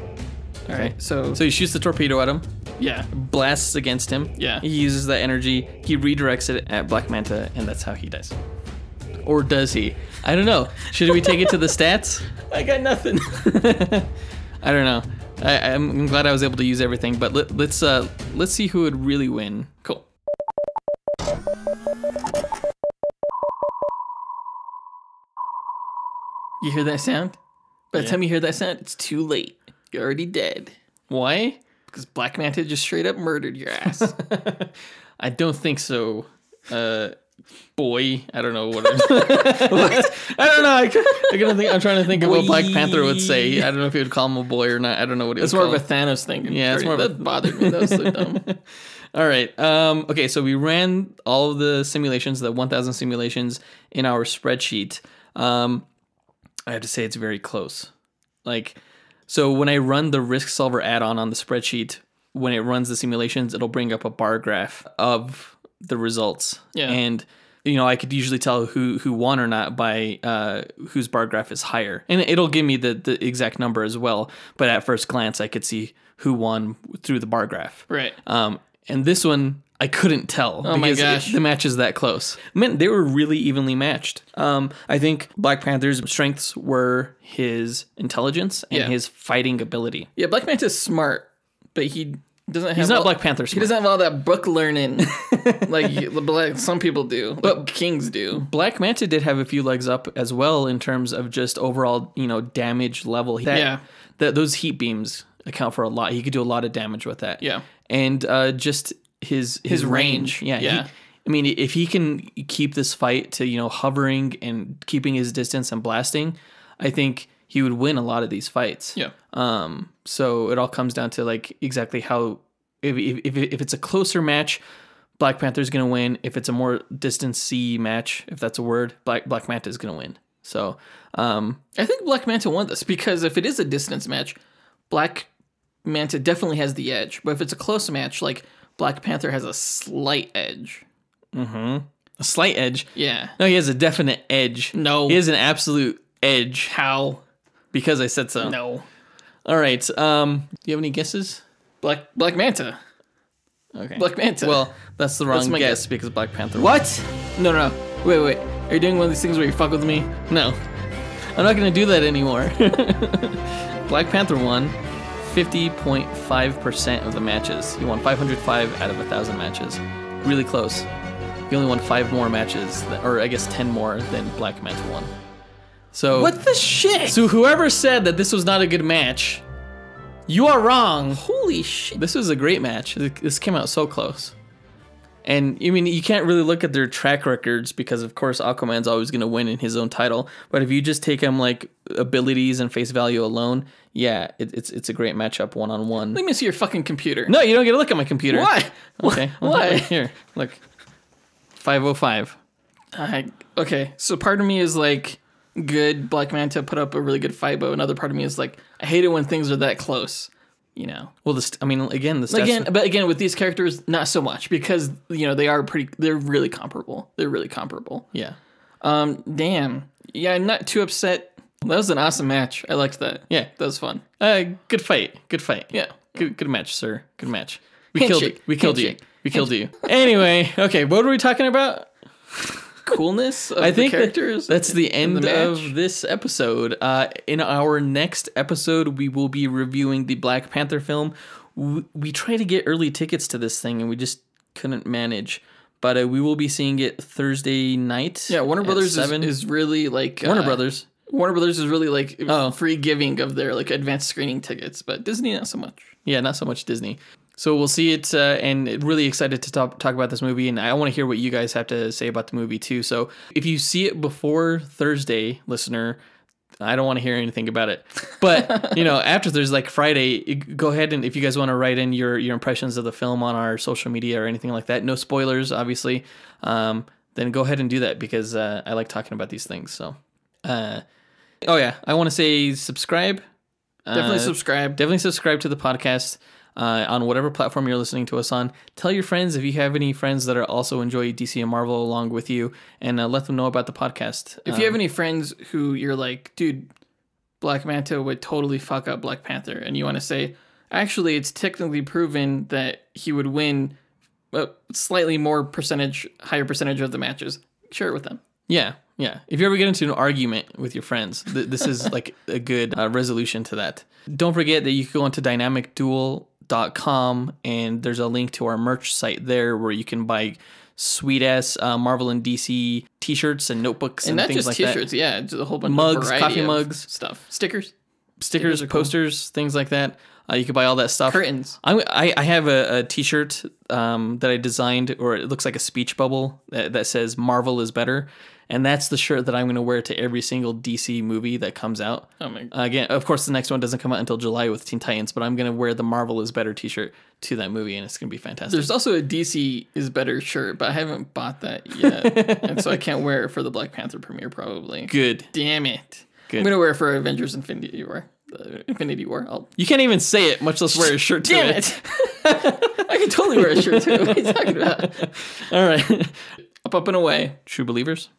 All right. So he shoots the torpedo at him. Yeah. Blasts against him. Yeah. He uses that energy. He redirects it at Black Manta, and that's how he dies. Or does he? I don't know. Should we take it to the stats? I got nothing. I don't know. I'm glad I was able to use everything, but let's see who would really win. Cool. You hear that sound? By the time you hear that sound, it's too late. You're already dead. Why? Because Black Manta just straight up murdered your ass. I don't think so. Boy, I don't know what. I don't know. I'm trying to think of what Black Panther would say. I don't know if he would call him a boy or not. I don't know what he would call him. It's more of a Thanos thing. Yeah, it's more of that bothered me. That was so dumb. All right. Okay, so we ran all of the simulations, the 1,000 simulations in our spreadsheet. I have to say it's very close. Like, so when I run the Risk Solver add-on on the spreadsheet, when it runs the simulations, it'll bring up a bar graph of the results. Yeah. And, I could usually tell who won or not by whose bar graph is higher. And it'll give me the exact number as well. But at first glance, I could see who won through the bar graph. Right. And this one, I couldn't tell. Oh my gosh. The match is that close. I mean, they were really evenly matched. I think Black Panther's strengths were his intelligence and his fighting ability. Yeah, Black Manta's smart, but he doesn't have... He's not Black Panther smart. He doesn't have all that book learning like some people do, but kings do. Black Manta did have a few legs up as well in terms of just overall, damage level. Those heat beams account for a lot. He could do a lot of damage with that. Yeah. And just his range. Yeah. If he can keep this fight to, hovering and keeping his distance and blasting, I think he would win a lot of these fights. Yeah. So it all comes down to like exactly how, if it's a closer match, Black Panther's going to win. If it's a more distance-y match, if that's a word, Black Manta is going to win. So I think Black Manta won this because if it is a distance match, Black Manta definitely has the edge. But if it's a close match, like Black Panther has a slight edge. Mm-hmm. A slight edge? Yeah. No, he has a definite edge. No. He has an absolute edge. How? Because I said so. No. All right. Do you have any guesses? Black Manta. Okay. Black Manta. Well, that's the wrong guess because Black Panther won. What? No. Wait. Are you doing one of these things where you fuck with me? No. I'm not going to do that anymore. Black Panther won 50.5% of the matches. He won 505 out of 1,000 matches. Really close. He only won 5 more matches, or I guess 10 more than Black Manta won. So what the shit? So whoever said that this was not a good match, you are wrong. Holy shit. This was a great match. This came out so close. And you can't really look at their track records because of course Aquaman's always going to win in his own title. But if you just take him like abilities and face value alone, yeah, it's a great matchup one-on-one. Let me see your fucking computer. No, you don't get to look at my computer. Why? Okay. Why? Right here, look. 505. Okay, so part of me is like, good, Black Manta put up a really good fight, but another part of me is like, I hate it when things are that close. Well, the stats... Again, with these characters, not so much because they're really comparable. Yeah. Damn. Yeah, I'm not too upset. That was an awesome match. I liked that. Yeah, that was fun. Good fight. Yeah. Good match, sir. Good match. We killed you. Anyway, okay, what were we talking about? Coolness of I think the characters. That's the end of this episode. In our next episode, we will be reviewing the Black Panther film. We tried to get early tickets to this thing, and we just couldn't manage. But we will be seeing it Thursday night. Yeah, Warner Brothers is really like... Warner Brothers is really like free giving of their like advanced screening tickets, but Disney not so much. Yeah, not so much Disney. So we'll see it, and really excited to talk about this movie, and I want to hear what you guys have to say about the movie too. So if you see it before Thursday, listener, I don't want to hear anything about it. But after Thursday, like Friday, go ahead and if you guys want to write in your impressions of the film on our social media or anything like that, no spoilers, obviously. Then go ahead and do that because I like talking about these things. So, I want to say subscribe. Definitely subscribe. Definitely subscribe to the podcast. On whatever platform you're listening to us on. Tell your friends if you have any friends that are also enjoy DC and Marvel along with you, and let them know about the podcast. If you have any friends who you're like, dude, Black Manta would totally fuck up Black Panther, and you want to say, actually, it's technically proven that he would win a slightly higher percentage of the matches, share it with them. Yeah. If you ever get into an argument with your friends, this is like a good resolution to that. Don't forget that you can go into dynamicduel.com and there's a link to our merch site there where you can buy sweet ass Marvel and DC t-shirts and notebooks and things like that. And not just t-shirts, yeah, just a whole bunch mugs, of coffee mugs, stuff, stickers. stickers, posters, things like that. You can buy all that stuff. Curtains. I have a T-shirt that I designed, or it looks like a speech bubble that says "Marvel is better," and that's the shirt that I'm going to wear to every single DC movie that comes out. Oh my God. Again, of course, the next one doesn't come out until July with Teen Titans, but I'm going to wear the Marvel is better T-shirt to that movie, and it's going to be fantastic. There's also a DC is better shirt, but I haven't bought that yet, and so I can't wear it for the Black Panther premiere probably. Good. Damn it. Good. I'm gonna wear it for Avengers Infinity War. Infinity War. You can't even say it, much less wear a shirt to Damn it. I can totally wear a shirt too. What are you talking about? All right. Up and away. True believers.